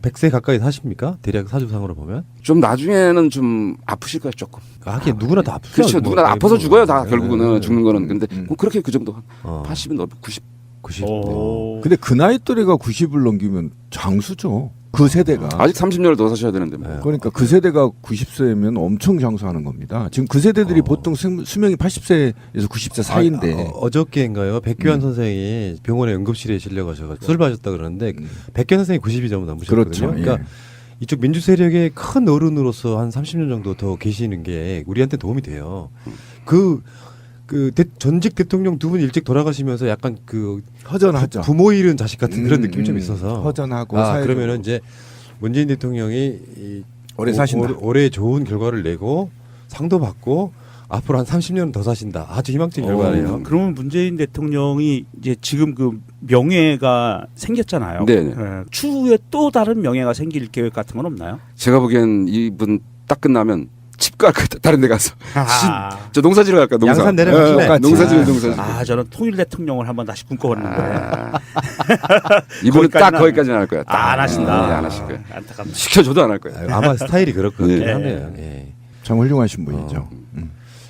S8: 100세 가까이 사십니까? 대략 사주상으로 보면?
S12: 좀 나중에는 좀 아프실 거예요, 조금.
S8: 하긴 누구나 다 아프죠.
S12: 그렇죠. 누구나 아파서 죽어요, 다 결국은 죽는 거는.
S10: 음.
S12: 근데 그렇게 그 정도 80은 넘 90.
S8: 90.
S10: 근데 그 나이 또래가 90을 넘기면 장수죠. 그 세대가.
S12: 아직 30년을 더 사셔야 되는데 뭐.
S10: 그러니까 그 세대가 90세면 엄청 장수하는 겁니다. 지금 그 세대들이 보통 수명이 80세에서 90세 사이인데.
S8: 어저께인가요? 백규환 선생이 병원에 응급실에 실려가셔서 술 마셨다 그러는데 백규환 선생이 90이 좀 넘으셨거든요.
S10: 그렇죠.
S8: 그러니까 이쪽 민주 세력의 큰 어른으로서 한 30년 정도 더 계시는 게 우리한테 도움이 돼요. 전직 대통령 두 분 일찍 돌아가시면서 약간
S10: 허전하죠.
S8: 부모 잃은 자식 같은 그런 느낌이 좀 있어서
S10: 허전하고
S8: 그러면은 이제 문재인 대통령이
S10: 오래 사신다.
S8: 올해 좋은 결과를 내고 상도 받고 앞으로 한 30년 더 사신다. 아주 희망적인 결과네요.
S11: 그러면 문재인 대통령이 이제 지금 그 명예가 생겼잖아요.
S12: 네네.
S11: 추후에 또 다른 명예가 생길 계획 같은 건 없나요?
S12: 제가 보기엔 이분 딱 끝나면 집 갈 거야. 다른 데 가서. 저 농사지러 갈까? 농사.
S8: 양산 내려가시네.
S12: 농사지러.
S11: 저는 통일 대통령을 한번 다시 꿈꿔봤는데.
S12: 이분은 딱 거기까지는 할 거야.
S11: 안 하신다.
S12: 네, 안 하실 거야.
S11: 안타깝네.
S12: 시켜줘도 안 할 거야.
S8: 아마 스타일이 그렇거든요.
S12: 네.
S8: 하네요. 예.
S10: 참 훌륭하신 분이죠.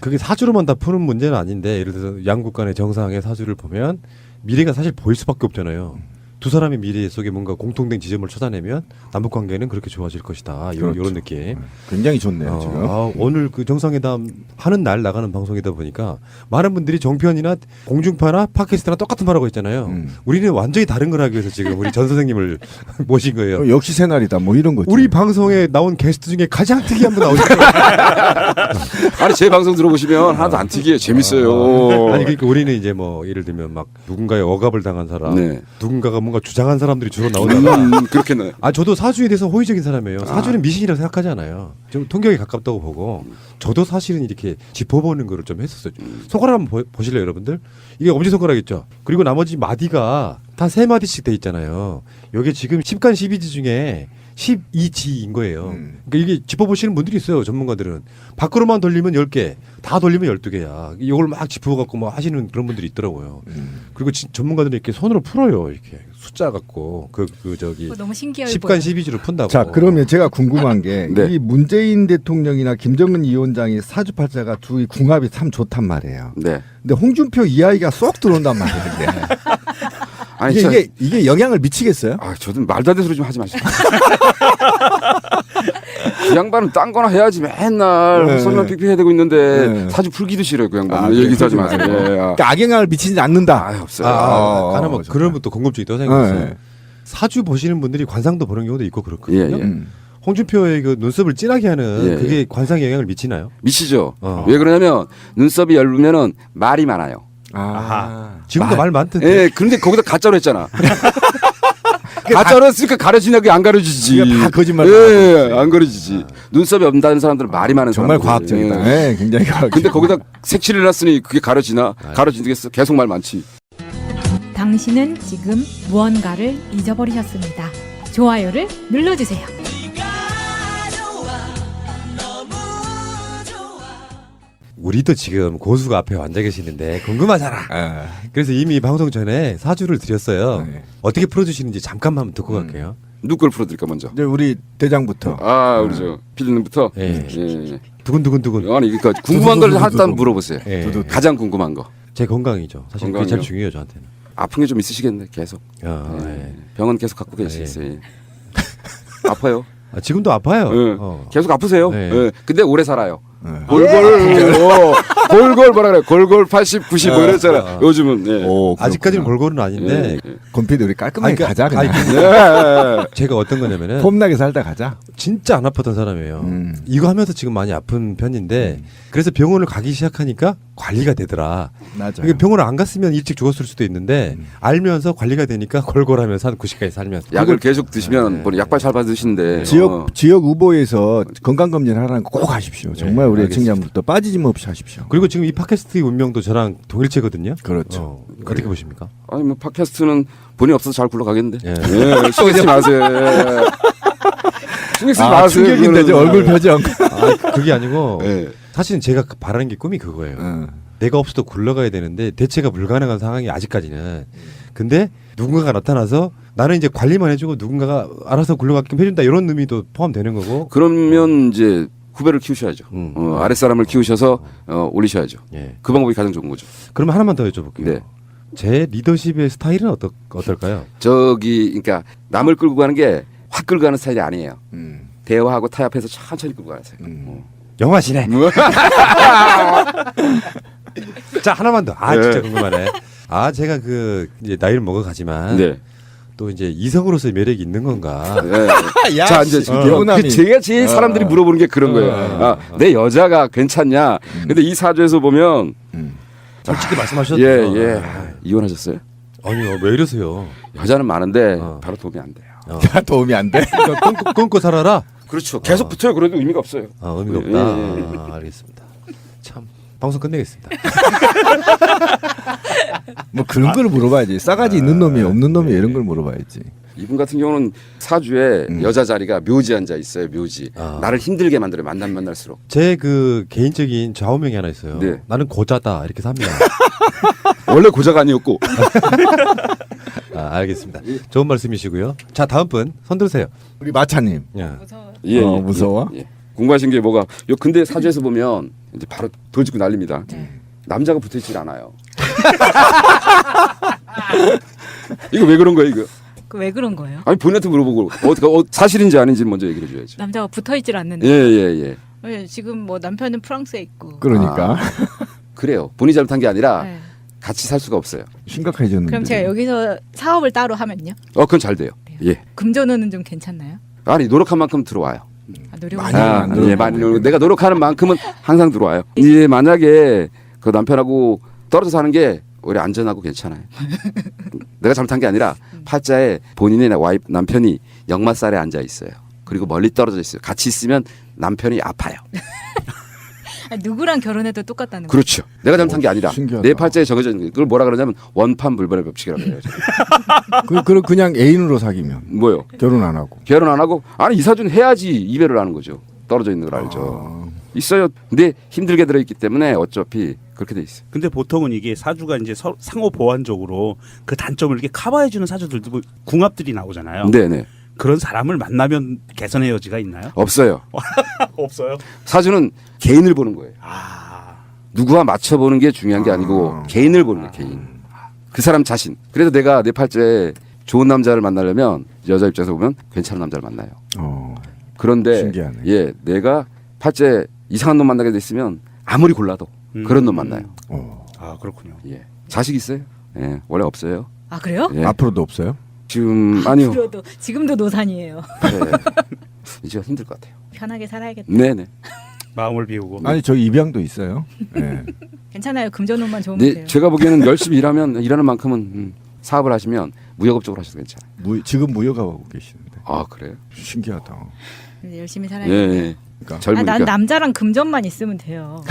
S8: 그게 사주로만 다 푸는 문제는 아닌데 예를 들어서 양국 간의 정상의 사주를 보면 미래가 사실 보일 수밖에 없잖아요. 두 사람의 미래 속에 뭔가 공통된 지점을 찾아내면 남북 관계는 그렇게 좋아질 것이다. 이런
S10: 그렇죠.
S8: 느낌.
S10: 굉장히 좋네요. 지금.
S8: 오늘 그 정상회담 하는 날 나가는 방송이다 보니까 많은 분들이 정편이나 공중파나 팟캐스트나 똑같은 말 하고 있잖아요. 우리는 완전히 다른 걸 하기 위해서 지금 우리 전 선생님을 모신 거예요.
S10: 역시 새날이다. 뭐 이런 거죠.
S8: 우리 방송에 나온 게스트 중에 가장 특이한 분 나오셨어요.
S12: 아니 제 방송 들어보시면 하나도 안 특이해요. 재밌어요.
S8: 아니 그러니까 우리는 이제 뭐 예를 들면 막 누군가의 억압을 당한 사람,
S12: 네.
S8: 누군가가 뭔가 주장한 사람들이 주로 나오다가
S12: 그렇겠네.
S8: 저도 사주에 대해서 호의적인 사람이에요. 사주는 미신이라고 생각하지 않아요. 좀 통경에 가깝다고 보고 저도 사실은 이렇게 짚어보는 거를 좀 했었어요. 손가락 한번 보실래요, 여러분들? 이게 엄지손가락 있죠. 그리고 나머지 마디가 다 3마디씩 돼 있잖아요. 이게 지금 10간 12지 중에 12지인 거예요. 그러니까 이게 짚어보시는 분들이 있어요. 전문가들은. 밖으로만 돌리면 10개, 다 돌리면 12개야. 이걸 막 짚어갖고 뭐 하시는 그런 분들이 있더라고요. 그리고 전문가들은 이렇게 손으로 풀어요. 이렇게 숫자 갖고 저기
S9: 너무 신기해요.
S8: 10간 12지로 푼다고.
S10: 자, 그러면 제가 궁금한 게
S12: 네.
S10: 이 문재인 대통령이나 김정은 위원장이 사주팔자가 둘이 궁합이 참 좋단 말이에요.
S12: 네.
S10: 근데 홍준표 이하이가 쏙 들어온단 말이에요.
S12: 아니,
S10: 이게 영향을 미치겠어요?
S12: 저도 말도 안 되는 소리 좀 하지 마시고. 그 양반은 딴 거나 해야지 맨날 헛소리만 픽픽 해대고 있는데 사주 풀기도 싫어요. 그 양반은. 얘기도 하지 마세요.
S10: 그러니까 악영향을 미치지 않는다.
S12: 없어요.
S8: 하나 뭐 그런 것도 궁금증이 또 생겼어요. 사주 보시는 분들이 관상도 보는 경우도 있고 그렇거든요. 홍준표의 그 눈썹을 진하게 하는 그게 관상에 영향을 미치나요?
S12: 미치죠. 왜 그러냐면 눈썹이 얇으면은 말이 많아요.
S8: 지금도 말 많던데.
S12: 예, 그런데 거기다 가짜로 했잖아. 가짜로 했으니까 가려지냐, 그게 안 가려지지.
S10: 다 거짓말.
S12: 예, 안 가려지지. 눈썹이 없다는 사람들은 말이 많은
S10: 정말
S12: 사람들.
S10: 과학적이다. 네, 굉장히 과학적.
S12: 근데 거기다 색칠을 해놨으니 그게 가려지나? 가려지겠어? 계속 말 많지.
S9: 당신은 지금 무언가를 잊어버리셨습니다. 좋아요를 눌러주세요.
S8: 우리도 지금 고수가 앞에 앉아 계시는데 궁금하잖아. 그래서 이미 방송 전에 사주를 드렸어요. 어떻게 풀어주시는지 잠깐만 듣고 갈게요.
S12: 누구 걸 풀어드릴까 먼저?
S10: 이제 우리 대장부터.
S12: 우리 저 피디님부터.
S8: 두근두근두근.
S12: 아니 그러니까 궁금한 걸 일단 물어보세요. 가장 궁금한 거.
S8: 제 건강이죠. 사실 그게 제일
S12: 건강이요?
S8: 중요해요 저한테는.
S12: 아픈 게 좀 있으시겠네 계속. 병원 계속 갖고 계시겠어요. 아파요?
S8: 지금도 아파요.
S12: 계속 아프세요.
S8: 네.
S12: 근데 오래 살아요. 골골 뭐라 그래? 골골 80, 90 뭐 이랬잖아. 요즘은.
S8: 아직까지는 골골은 아닌데.
S10: 건피디 우리 깔끔하게 가자. 그냥.
S8: 제가 어떤 거냐면은
S10: 폼나게 살다 가자.
S8: 진짜 안 아팠던 사람이에요. 이거 하면서 지금 많이 아픈 편인데 그래서 병원을 가기 시작하니까 관리가 되더라.
S10: 맞아.
S8: 이게 병원을 안 갔으면 일찍 죽었을 수도 있는데 알면서 관리가 되니까 골골하면서 한 90까지 살면서
S12: 약을 계속 드시면 뭐 약발 잘 받으시는데
S10: 지역 후보에서 건강 검진을 하라는 거 꼭 하십시오. 정말 우리 애청자분들도 빠지지 없이 하십시오.
S8: 그리고 지금 이 팟캐스트의 운명도 저랑 동일체거든요.
S10: 그렇죠.
S8: 어떻게 보십니까?
S12: 아니 뭐 팟캐스트는 본인 없어서 잘 굴러가겠는데. 신경 쓰지 마세요. 신경 쓰지 마세요.
S10: 충격인데 얼굴 표정.
S8: 그게 아니고 사실은 제가 바라는 게 꿈이 그거예요. 내가 없어도 굴러가야 되는데 대체가 불가능한 상황이 아직까지는. 근데 누군가가 나타나서 나는 이제 관리만 해주고 누군가가 알아서 굴러가게끔 해준다 이런 의미도 포함되는 거고.
S12: 그러면 이제 후배를 키우셔야죠. 아랫사람을 키우셔서 올리셔야죠. 그 방법이 가장 좋은 거죠.
S8: 그럼 하나만 더 여쭤볼게요.
S12: 네.
S8: 제 리더십의 스타일은 어떨까요?
S12: 그러니까 남을 끌고 가는 게 확 끌고 가는 스타일이 아니에요. 대화하고 타협해서 천천히 끌고 가는 스타일.
S8: 영화시네. 자 하나만 더. 진짜 궁금하네. 제가 이제 나이를 먹어가지만 또 이제 이성으로서의 매력이 있는 건가?
S12: 자 이제 제가 제일 사람들이 물어보는 게 그런 거예요. 내 여자가 괜찮냐? 근데 이 사주에서 보면
S8: 솔직히 말씀하셨죠.
S12: 이혼하셨어요?
S8: 아니요, 왜 이러세요?
S12: 여자는 많은데 바로 도움이 안 돼요.
S10: 도움이 안 돼?
S8: 끊고 살아라?
S12: 그렇죠. 계속 붙어요. 그래도 의미가 없어요.
S8: 의미가 없다. 알겠습니다. 참 방송 끝내겠습니다.
S10: 뭐 그런 걸 물어봐야지. 싸가지 있는 놈이 없는 놈이 이런 걸 물어봐야지.
S12: 이분 같은 경우는 사주에 여자 자리가 묘지 앉아 있어요. 묘지. 나를 힘들게 만들어요. 만날수록.
S8: 제 개인적인 좌우명이 하나 있어요. 나는 고자다 이렇게 삽니다.
S12: 원래 고자가 아니었고.
S8: 알겠습니다. 좋은 말씀이시고요. 자 다음 분 손 들으세요.
S10: 우리 마차님. 무서워?
S12: 궁금하신 게 뭐가? 근데 사주에서 보면 이제 바로 돌직구 날립니다. 남자가 붙어있질 않아요. 이거 왜 그런 거예요, 이거?
S9: 왜 그런 거예요?
S12: 아니 본인한테 물어보고 사실인지 아닌지 먼저 얘기를 해줘야죠.
S9: 남자가 붙어있질 않는데.
S12: 예.
S9: 네, 지금 뭐 남편은 프랑스에 있고.
S10: 그러니까
S12: 그래요. 본인이 잘못한 게 아니라
S9: 네.
S12: 같이 살 수가 없어요.
S10: 심각해졌는데.
S9: 그럼 제가 여기서 사업을 따로 하면요?
S12: 그건 잘 돼요. 예.
S9: 금전운은 좀 괜찮나요?
S12: 아니 노력한 만큼 들어와요.
S9: 노력을
S12: 내가 노력하는 만큼은 항상 들어와요. 이제 만약에 그 남편하고 떨어져 사는 게 오히려 안전하고 괜찮아요. 내가 잘못한 게 아니라 팔자에 본인의 남편이 역마살에 앉아 있어요. 그리고 멀리 떨어져 있어요. 같이 있으면 남편이 아파요.
S9: 누구랑 결혼해도 똑같다는 거예요?
S12: 그렇죠. 내가 잘못한 게 아니라
S10: 신기하다.
S12: 내 팔자에 적어져 있는 게 그걸 뭐라 그러냐면 원판불변의 법칙이라고 해요.
S10: 그냥 애인으로 사귀면
S12: 뭐요?
S10: 결혼 안 하고.
S12: 결혼 안 하고 아니 이사준 해야지 이별을 하는 거죠. 떨어져 있는 걸 알죠. 있어요. 근데 힘들게 들어있기 때문에 어차피 그렇게 돼 있어요.
S11: 근데 보통은 이게 사주가 이제 상호 보완적으로 그 단점을 이렇게 커버해주는 사주들도 궁합들이 나오잖아요.
S12: 네네.
S11: 그런 사람을 만나면 개선의 여지가 있나요?
S12: 없어요.
S11: 없어요.
S12: 사주는 개인을 보는 거예요. 누구와 맞춰보는 게 중요한 게 아니고 개인을 보는 거예요. 개인. 그 사람 자신. 그래서 내가 내 팔자에 좋은 남자를 만나려면 여자 입장에서 보면 괜찮은 남자를 만나요. 그런데
S10: 신기하네.
S12: 예, 내가 팔자에 이상한 놈 만나게 됐으면 아무리 골라도 그런 놈 만나요.
S11: 그렇군요.
S12: 예. 자식 있어요? 예, 원래 없어요.
S9: 아 그래요?
S12: 예.
S10: 앞으로도 없어요?
S12: 지금 아니요.
S9: 앞으로도 지금도 노산이에요.
S12: 네. 이제 힘들 것 같아요.
S9: 편하게 살아야겠다.
S12: 네네.
S11: 마음을 비우고.
S10: 아니 저 입양도 있어요. 네.
S9: 괜찮아요. 금전운만 좋으면
S12: 네,
S9: 돼요.
S12: 제가 보기에는 열심히 일하는 만큼은 사업을 하시면 무역업적으로 하셔도 괜찮아요.
S10: 지금 무역하고 계시는데.
S12: 아 그래요?
S10: 신기하다.
S9: 열심히
S12: 예.
S9: 살아야겠다.
S12: 예.
S10: 그러니까.
S12: 젊으니까.
S9: 난 남자랑 금전만 있으면 돼요.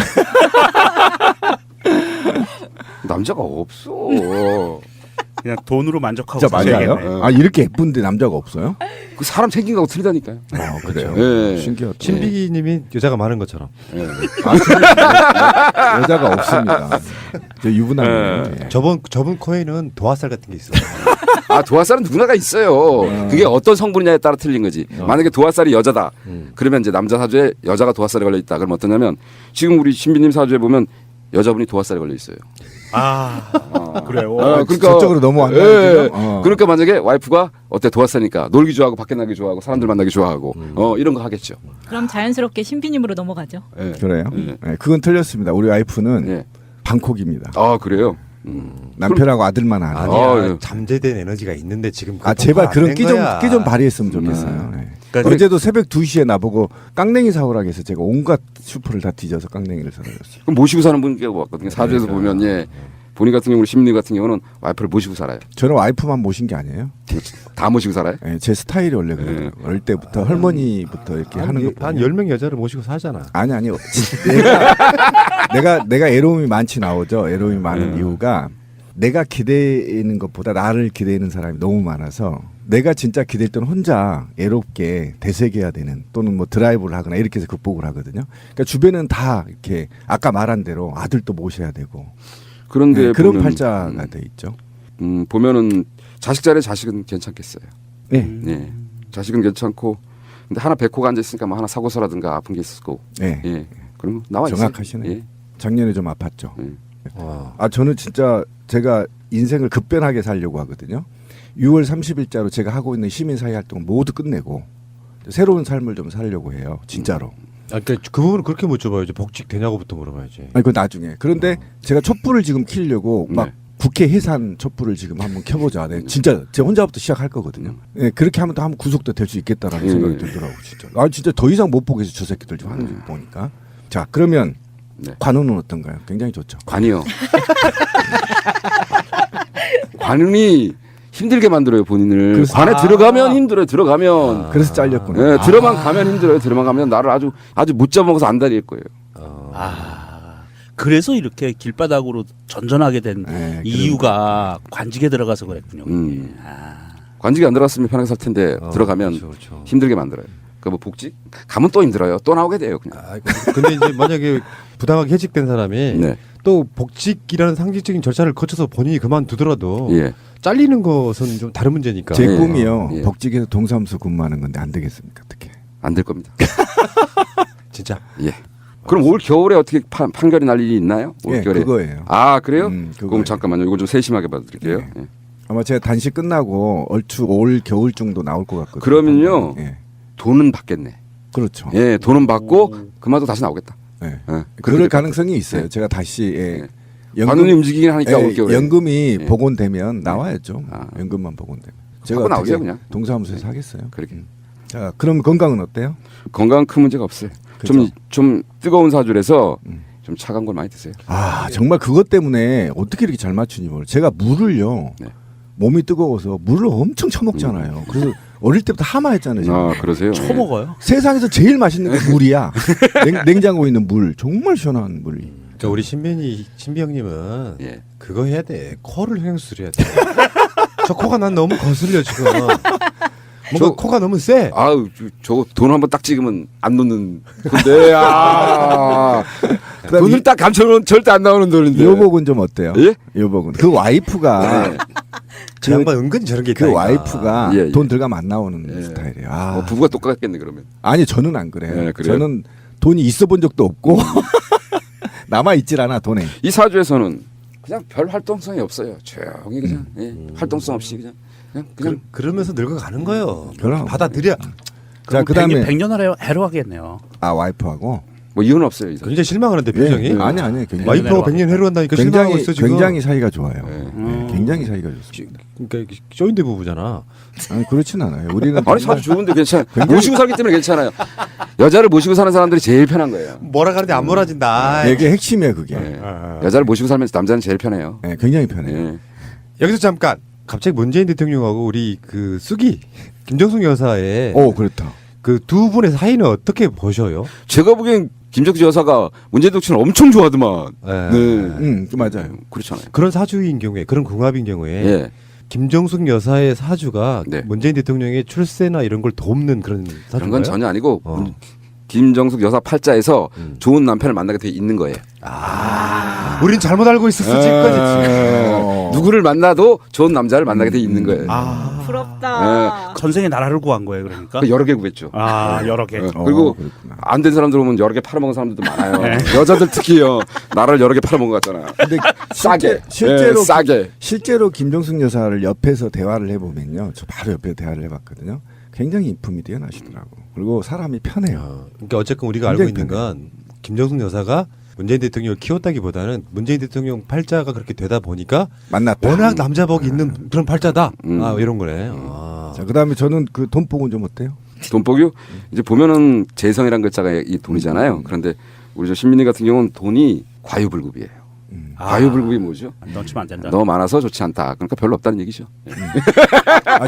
S12: 남자가 없어.
S11: 그냥 돈으로 만족하고
S10: 진짜 맞아요?
S11: 사셔야겠네.
S10: 아 이렇게 예쁜데 남자가 없어요?
S12: 그 사람 생긴 거하고 틀리다니까요.
S10: 그래요.
S12: 예.
S10: 신기하다.
S8: 신비님이 여자가 많은 것처럼.
S12: 예.
S10: 여자가 없습니다. 저 유부남이에요. 예.
S8: 저분 코에는 도화살 같은 게 있어요.
S12: 아 도화살은 누구나가 있어요. 그게 어떤 성분이냐에 따라 틀린 거지. 만약에 도화살이 여자다. 그러면 이제 남자 사주에 여자가 도화살에 걸려 있다. 그럼 어떠냐면 지금 우리 신비님 사주에 보면 여자분이 도화살에 걸려 있어요.
S11: 그래요.
S12: 그러니까
S10: 저쪽으로 넘어왔나요?
S12: 예,
S10: 지금?
S12: 그러니까 만약에 와이프가 어때 도화살이니까 놀기 좋아하고 밖에 나기 좋아하고 사람들 만나기 좋아하고 이런 거 하겠죠.
S9: 그럼 자연스럽게 신비님으로 넘어가죠.
S12: 예.
S10: 그래요? 네, 그건 틀렸습니다. 우리 와이프는
S12: 예.
S10: 방콕입니다.
S12: 아 그래요?
S10: 남편하고 아들만 아는.
S8: 아니야.
S12: 예.
S8: 잠재된 에너지가 있는데 지금
S10: 제발 그런 끼
S8: 거야.
S10: 좀 발휘했으면 좋겠어요. 네.
S11: 그러니까
S10: 어제도 새벽 2시에 나보고 깡냉이 사오라고 해서 제가 온갖 슈퍼를 다 뒤져서 깡냉이를 사다줬어요.
S12: 그럼 모시고 사는 분께 왔거든요. 사주에서 보면 예. 본인 같은 경우 신민님 같은 경우는 와이프를 모시고 살아요.
S10: 저는 와이프만 모신 게 아니에요.
S12: 다 모시고 살아요?
S10: 네, 제 스타일이 원래 그래요. 어릴 때부터 할머니부터 이렇게 하는 거
S8: 한
S10: 보면
S8: 10명 여자를 모시고 사잖아.
S10: 아니요. 내가 애로움이 많지 나오죠. 애로움이 많은 이유가 내가 기대는 것보다 나를 기대는 사람이 너무 많아서 내가 진짜 기댈 때는 혼자 애롭게 되새겨야 되는 또는 뭐 드라이브를 하거나 이렇게 해서 극복을 하거든요. 그러니까 주변은 다 이렇게 아까 말한 대로 아들도 모셔야 되고
S12: 그런데
S10: 네, 그런
S12: 보면,
S10: 팔자가 돼 있죠.
S12: 보면은 자식 자리에 자식은 괜찮겠어요.
S10: 네.
S12: 예. 자식은 괜찮고 근데 하나 백호가 앉아 있으니까 뭐 하나 사고서라든가 아픈 게 있을 거고.
S10: 네.
S12: 예. 그럼 나와 있어요.
S10: 정확하시네.
S12: 예.
S10: 작년에 좀 아팠죠.
S8: 와.
S10: 저는 진짜 제가 인생을 급변하게 살려고 하거든요. 6월 30일자로 제가 하고 있는 시민사회 활동을 모두 끝내고 새로운 삶을 좀 살려고 해요. 진짜로.
S8: 그러니까 그 부분은 그렇게 못 줘봐야지. 복직 되냐고부터 물어봐야지.
S10: 아니 그 나중에. 그런데 제가 촛불을 지금 키려고 막 국회 해산 촛불을 지금 한번 켜보자. 네, 진짜 제 혼자부터 시작할 거거든요. 네, 그렇게 하면 또 한번 구속도 될 수 있겠다라는 생각이 들더라고 진짜. 진짜 더 이상 못 보겠어 저 새끼들 좀 하는 거 보니까. 자 그러면 관운은 어떤가요? 굉장히 좋죠.
S12: 관이요. 관운이 힘들게 만들어요 본인을. 관에 들어가면 힘들어요. 들어가면.
S10: 그래서 잘렸구나.
S12: 네, 들어만 가면 힘들어요. 들어만 가면 나를 아주 못 잡아먹어서 안달릴 거예요.
S11: 그래서 이렇게 길바닥으로 전전하게 된 이유가 관직에 들어가서 그랬군요.
S12: 관직이 안 들어갔으면 편하게 살 텐데 들어가면
S8: 그렇죠.
S12: 힘들게 만들어요. 그 뭐 복직 가면 또 힘들어요. 또 나오게 돼요 그냥.
S8: 근데 이제 만약에 부당하게 해직된 사람이 또 복직이라는 상식적인 절차를 거쳐서 본인이 그만두더라도 잘리는 것은 좀 다른 문제니까.
S10: 제 꿈이요. 복직에서 동사무소 근무하는 건데 안 되겠습니까? 어떻게?
S12: 안 될 겁니다.
S8: 진짜?
S12: 예. 그럼 올 겨울에 어떻게 판결이 날 일이 있나요? 올
S10: 예,
S12: 겨울에.
S10: 그거예요.
S12: 아 그래요?
S10: 그거예요.
S12: 그럼 잠깐만요. 이거 좀 세심하게 봐드릴게요.
S10: 아마 제가 단식 끝나고 얼추 올 겨울 정도 나올 것 같거든요.
S12: 그러면요.
S10: 예.
S12: 돈은 받겠네.
S10: 그렇죠.
S12: 예, 돈은 받고 그만두고 다시 나오겠다.
S10: 예.
S12: 예.
S10: 그럴 가능성이 있어요. 제가 다시
S12: 관운이 움직이긴 하니까 올겨울에.
S10: 연금이 복원되면 나와야죠. 연금만 복원되면. 제가
S12: 하고 나오세요,
S10: 어떻게
S12: 그냥.
S10: 동사무소에서 하겠어요.
S12: 그렇게.
S10: 자, 그럼 건강은 어때요?
S12: 건강은 큰 문제가 없어요. 좀 뜨거운 사주라서 좀 차가운 걸 많이 드세요.
S10: 아, 정말 그것 때문에 어떻게 이렇게 잘 맞추니 모르. 제가 물을요. 몸이 뜨거워서 물을 엄청 처먹잖아요. 그래서 어릴 때부터 하마했잖아요. 제가.
S12: 아, 그러세요?
S11: 처먹어요?
S10: 세상에서 제일 맛있는 게 물이야. 냉장고에 있는 물. 정말 시원한 물이.
S8: 저 우리 신비 형님은
S12: 예.
S8: 그거 해야 돼. 코를 형수술해야 돼. 저 코가 난 너무 거슬려 지금. 뭔가 코가 너무 세.
S12: 아우, 저거 돈 한번 딱 찍으면 안 놓는 건데. 아. 돈을 딱 감춰놓으면 절대 안 나오는 돈인데.
S10: 요복은 좀 어때요?
S12: 예?
S10: 요복은 그 와이프가
S8: 그 양반 은근히 저런 게 있다.
S10: 그 와이프가
S12: 예, 예.
S10: 돈 들어가면 안 나오는 스타일이에요. 아.
S12: 부부가 똑같겠네 그러면.
S10: 아니 저는 안 그래요.
S12: 네, 그래요?
S10: 저는 돈이 있어 본 적도 없고 남아 있질 않아 돈에.
S12: 이 사주에서는 그냥 별 활동성이 없어요. 조용히 그냥 활동성 없이 그냥
S8: 그러면서 늙어가는 거예요.
S10: 그럼.
S8: 받아들여.
S10: 자, 그다음에
S11: 100년 해로 하겠네요.
S10: 아 와이프하고
S12: 뭐 이유는 없어요. 이 사주.
S8: 굉장히 실망하는데 표정이.
S10: 아니 굉장히
S8: 와이프하고 100년 해로 한다니까 실망하고
S10: 굉장히
S8: 있어 지금.
S10: 굉장히 사이가 좋아요. 네, 굉장히 사이가 좋습니다.
S8: 그러니까 쇼인대 부부잖아.
S10: 아니 그렇진 않아요. 우리는
S12: 아니 사주 좋은데 괜찮아. 모시고 살기 때문에 괜찮아요. 여자를 모시고 사는 사람들이 제일 편한 거예요.
S8: 뭐라 가는데 안 몰아진다.
S10: 이게 핵심이에요 그게.
S12: 여자를 모시고 살면 남자는 제일 편해요.
S10: 네, 굉장히 편해요.
S8: 여기서 잠깐. 갑자기 문재인 대통령하고 우리 그 쑥이 김정숙 여사의
S10: 그렇다.
S8: 그 두 분의 사이는 어떻게 보셔요?
S12: 제가 보기엔 김정숙 여사가 문재인 대통령을 엄청 좋아하더만. 네.
S10: 맞아요.
S12: 그렇잖아요.
S8: 그런 사주인 경우에 그런 궁합인 경우에
S12: 예.
S8: 김정숙 여사의 사주가 문재인 대통령의 출세나 이런 걸 돕는 그런 사주인가요?
S12: 그런 건 전혀 아니고 김정숙 여사 팔자에서 좋은 남편을 만나게 돼 있는 거예요.
S8: 우린 잘못 알고 있었어 지금까지.
S12: 누구를 만나도 좋은 남자를 만나게 돼 있는 거예요.
S9: 부럽다.
S11: 전생에 나라를 구한 거예요, 그러니까.
S12: 여러 개 구했죠.
S11: 여러 개.
S12: 그리고 안 된 사람들 오면 여러 개 팔아먹은 사람들도 많아요. 여자들 특히요. 나라를 여러 개 팔아먹은 것 같잖아요.
S10: 근데
S12: 싸게.
S10: 실제로
S12: 싸게.
S10: 실제로 김정숙 여사를 옆에서 대화를 해보면요, 저 바로 옆에 대화를 해봤거든요. 굉장히 인품이 뛰어나시더라고. 그리고 사람이 편해요.
S8: 그러니까 어쨌건 우리가 알고 있는 건 김정숙 여사가 문재인 대통령을 키웠다기보다는 문재인 대통령 팔자가 그렇게 되다 보니까
S10: 만났다.
S8: 워낙 남자복이 있는 그런 팔자다. 이런 거네.
S10: 자, 그다음에 저는 그 돈복은 좀 어때요?
S12: 돈복이요? 이제 보면은 재성이란 글자가 이 돈이잖아요. 그런데 우리 저 신민희 같은 경우는 돈이 과유불급이에요. 과유불급이 뭐죠?
S11: 넘치면 안 된다.
S12: 너무 많아서 좋지 않다. 그러니까 별로 없다는 얘기죠.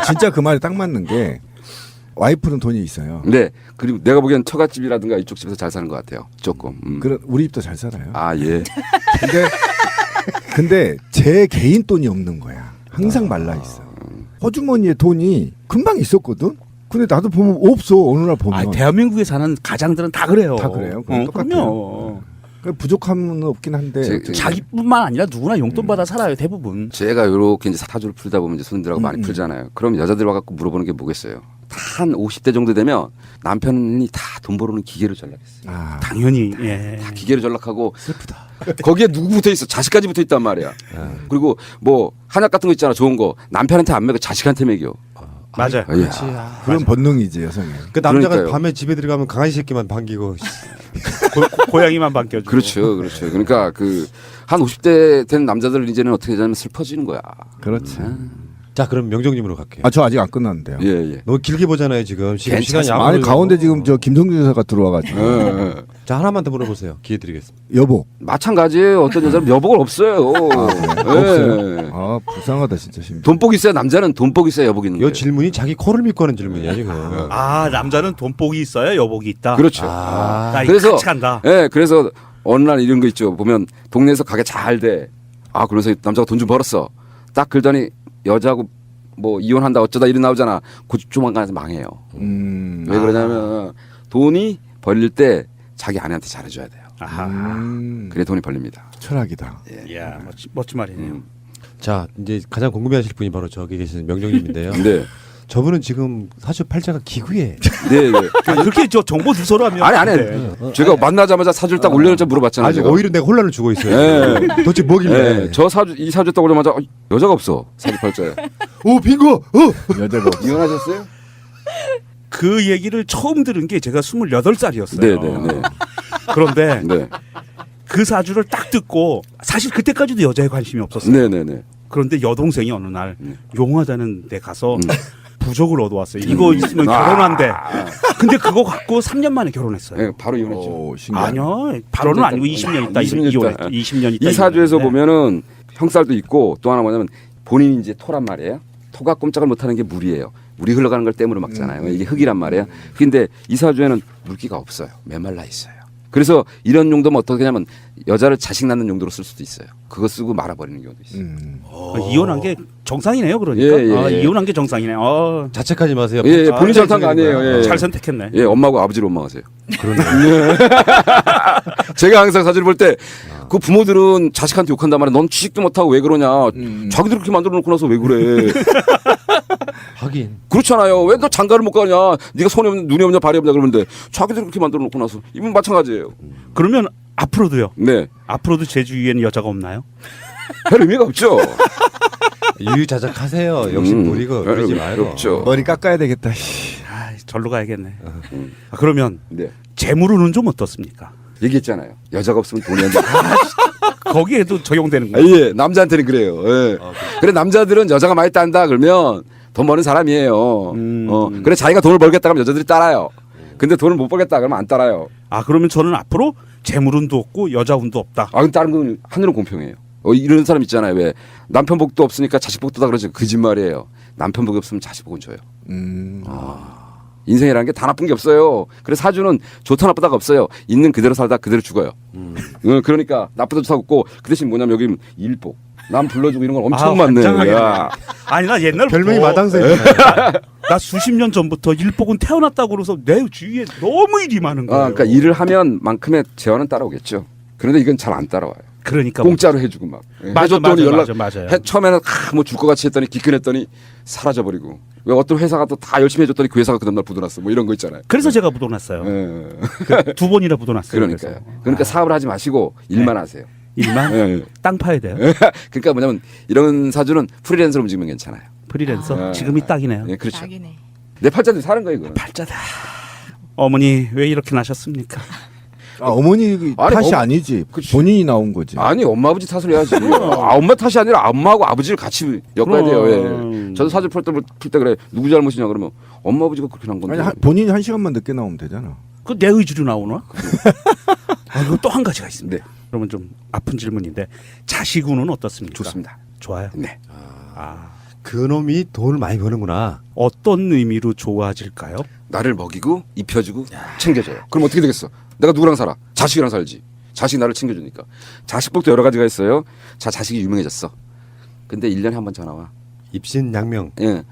S10: 진짜 그 말이 딱 맞는 게 와이프는 돈이 있어요.
S12: 네. 그리고 내가 보기엔 처갓집이라든가 이쪽 집에서 잘 사는 것 같아요. 조금.
S10: 그런 우리 집도 잘 살아요.
S12: 아 예.
S10: 근데 제 개인 돈이 없는 거야. 항상 말라 있어. 허주머니에 돈이 금방 있었거든. 근데 나도 보면 없어. 어느 날 보면.
S11: 대한민국에 사는 가장들은 다 그래요.
S10: 다 그래요. 똑같아요. 부족함은 없긴 한데
S11: 자기뿐만 아니라 누구나 용돈 받아 살아요 대부분.
S12: 제가 이렇게 이제 사주를 풀다 보면 이제 손들하고 많이 풀잖아요. 그럼 여자들 와갖고 물어보는 게 뭐겠어요? 한 50대 정도 되면 남편이 다 돈 벌어오는 기계로 전락했어요.
S11: 당연히
S12: 다 기계로 전락하고 슬프다. 거기에 누구 붙어 있어? 자식까지 붙어 있단 말이야. 그리고 뭐 한약 같은 거 있잖아 좋은 거 남편한테 안 먹여 자식한테 먹여.
S11: 맞아요.
S8: 그렇지.
S10: 그런 본능이지 여성이.
S8: 그 남자가
S12: 그러니까요.
S8: 밤에 집에 들어가면 강아지 새끼만 반기고
S11: 고양이만 반겨주고.
S12: 그렇죠. 그러니까 그 한 50대 된 남자들 이제는 어떻게 되냐면 슬퍼지는 거야.
S10: 그렇지.
S8: 자 그럼 명정님으로 갈게요.
S10: 저 아직 안 끝났는데요.
S12: 예.
S8: 너무 길게 보잖아요 지금. 시간이
S10: 아니 가운데 지금 저 김성준 여사가 들어와가지고.
S8: 자 하나만 더 물어보세요. 기회 드리겠습니다.
S10: 여복.
S12: 마찬가지예요. 어떤 여자는 여복은 없어요.
S10: 없어요. 불쌍하다 진짜.
S12: 돈복 있어야 남자는 돈복 있어야 여복 있는 거예요.
S8: 이 질문이 자기 코를 믿고 하는 질문이야 지금.
S11: 남자는 돈복이 있어야 여복이 있다.
S12: 그렇죠.
S11: 그래서 같이 간다.
S12: 그래서 어느 날 이런 거 있죠. 보면 동네에서 가게 잘 돼. 그러면서 남자가 돈 좀 벌었어. 딱 그러더니 여자하고 뭐 이혼한다 어쩌다 이런 나오잖아. 그 조만간에서 망해요. 왜 그러냐면 돈이 벌릴 때 자기 아내한테 잘해줘야 돼요. 그래 돈이 벌립니다.
S10: 철학이다.
S11: 이야 멋진 말이네요.
S8: 자 이제 가장 궁금해하실 분이 바로 저기 계시는 명정님인데요.
S12: 네.
S8: 저분은 지금 사주 팔자가 기구에.
S12: 네, 네.
S11: 그렇게 저 정보 누설하면
S12: 아니. 제가 만나자마자 사주를 딱 올려놓자 물어봤잖아요.
S8: 아니
S12: 제가.
S8: 오히려 내가 혼란을 주고 있어요.
S12: 네.
S8: 도대체 뭐길래?
S12: 네. 이 사주 딱 올려마자 여자가 없어. 사주 팔자에.
S8: 오 빙고.
S10: 여자가 없어.
S12: 이혼하셨어요?
S11: 그 얘기를 처음 들은 게 제가 28살이었어요.
S12: 네네네.
S11: 그런데
S12: 네.
S11: 그 사주를 딱 듣고 사실 그때까지도 여자에 관심이 없었어요.
S12: 네네네.
S11: 그런데 여동생이 어느 날 용화자는 데 가서 부적을 얻어왔어요. 이거 있으면 결혼한대. 근데 그거 갖고 3년 만에 결혼했어요.
S12: 네, 바로 이혼했죠.
S11: 아니요. 바로는 아니고 20년 있다. 20년 있다.
S12: 이 사주에서 보면은 형살도 있고 또 하나 뭐냐면 본인이 이제 토란 말이에요. 토가 꼼짝을 못하는 게 물이에요. 물이 흘러가는 걸 댐으로 막잖아요. 이게 흙이란 말이에요. 근데 이 사주에는 물기가 없어요. 메말라 있어요. 그래서 이런 용도면 어떻게 하냐면 여자를 자식 낳는 용도로 쓸 수도 있어요. 그거 쓰고 말아버리는 경우도 있어요.
S11: 이혼한 게 정상이네요. 그러니까.
S12: 예.
S11: 이혼한 게 정상이네요.
S8: 자책하지 마세요.
S12: 예, 본인 잘못한 거 아니에요. 예.
S11: 잘 선택했네.
S12: 예, 엄마하고 아버지를 원망하세요.
S8: 그러네.
S12: 제가 항상 사주를 볼 때 그 부모들은 자식한테 욕한단 말이야. 넌 취직도 못하고 왜 그러냐. 자기들 그렇게 만들어 놓고 나서 왜 그래.
S8: 하긴.
S12: 그렇잖아요. 왜 너 장가를 못 가냐. 네가 손이 없냐 눈이 없냐 발이 없냐 그러는데 자기들 그렇게 만들어 놓고 나서 이분 마찬가지예요.
S11: 그러면 앞으로도요.
S12: 네.
S11: 앞으로도 제 주위에는 여자가 없나요?
S12: 별 의미가 없죠.
S8: 유유자적하세요. 욕심 부리고 그러지 말고.
S12: 없죠.
S10: 머리 깎아야 되겠다.
S11: 절로 가야겠네. 그러면
S12: 네.
S11: 재물운은 좀 어떻습니까?
S12: 얘기했잖아요. 여자가 없으면 돈이 안 돼.
S11: 거기에도 적용되는 거예요.
S12: 예, 남자한테는 그래요. 예. 그래 남자들은 여자가 많이 딴다 그러면 돈 버는 사람이에요. 그래 자기가 돈을 벌겠다 그러면 여자들이 따라요. 근데 돈을 못 벌겠다 그러면 안 따라요.
S11: 아 그러면 저는 앞으로 재물운도 없고 여자운도 없다.
S12: 아, 근데 다른 건 하늘은 공평해요. 이런 사람 있잖아요. 왜 남편 복도 없으니까 자식 복도다 그러죠. 거짓말이에요. 남편 복이 없으면 자식 복은 줘요. 인생이라는 게 다 나쁜 게 없어요. 그래서 사주는 좋다 나쁘다가 없어요. 있는 그대로 살다 그대로 죽어요. 그러니까 나쁘다 좋다 없고 그 대신 뭐냐면 여기 일복. 남 불러주고 이런 건 엄청 많네.
S11: 아니 나 옛날부터
S8: 별명이 마당새.
S11: 나 수십 년 전부터 일복은 태어났다고 그래서 내 주위에 너무 일이 많은 거예요.
S12: 그러니까 일을 하면 만큼의 재화는 따라오겠죠. 그런데 이건 잘 안 따라와요.
S11: 그러니까
S12: 공짜로 해주고 막 해줬더니 맞아요. 처음에는 뭐 줄 것 같이 했더니 기권했더니 사라져버리고 왜 어떤 회사가 또 다 열심히 해줬더니 그 회사가 그 다음날 부도났어 뭐 이런 거 있잖아요.
S11: 그래서 제가 부도났어요. 두 번이나 부도났어요.
S12: 그러니까요. 그러니까 사업을 하지 마시고 일만 하세요.
S11: 일만? 땅 파야 돼요.
S12: 그러니까 뭐냐면 이런 사주는 프리랜서로 움직이면 괜찮아요.
S11: 프리랜서? 지금이 딱이네요.
S12: 네, 그렇죠. 내 팔자들이 사는 거예요. 이거는.
S11: 팔자다. 어머니 왜 이렇게 나셨습니까?
S10: 어머니 탓이 아니지. 그치. 본인이 나온 거지.
S12: 아니 엄마 아버지 탓을 해야지. 엄마 탓이 아니라 엄마하고 아버지를 같이 엮어야 돼요. 예. 저도 사주 풀 때 그래. 누구 잘못이냐 그러면 엄마 아버지가 그렇게 난 건데.
S10: 아니, 본인이 1시간만 늦게 나오면 되잖아.
S11: 그 내 의지로 나오나? 그리고 또 한 가지가 있습니다.
S12: 네.
S11: 그러면 좀 아픈 질문인데 자식운은 어떻습니까?
S12: 좋습니다.
S11: 좋아요.
S12: 네.
S8: 그놈이 돈을 많이 버는구나.
S11: 어떤 의미로 좋아질까요?
S12: 나를 먹이고 입혀주고 챙겨줘요. 그럼 어떻게 되겠어? 내가 누구랑 살아? 자식이랑 살지. 자식이 나를 챙겨주니까. 자식복도 여러 가지가 있어요. 자식이 유명해졌어. 근데 1년에 한 번 전화 와.
S8: 입신양명.
S12: 예.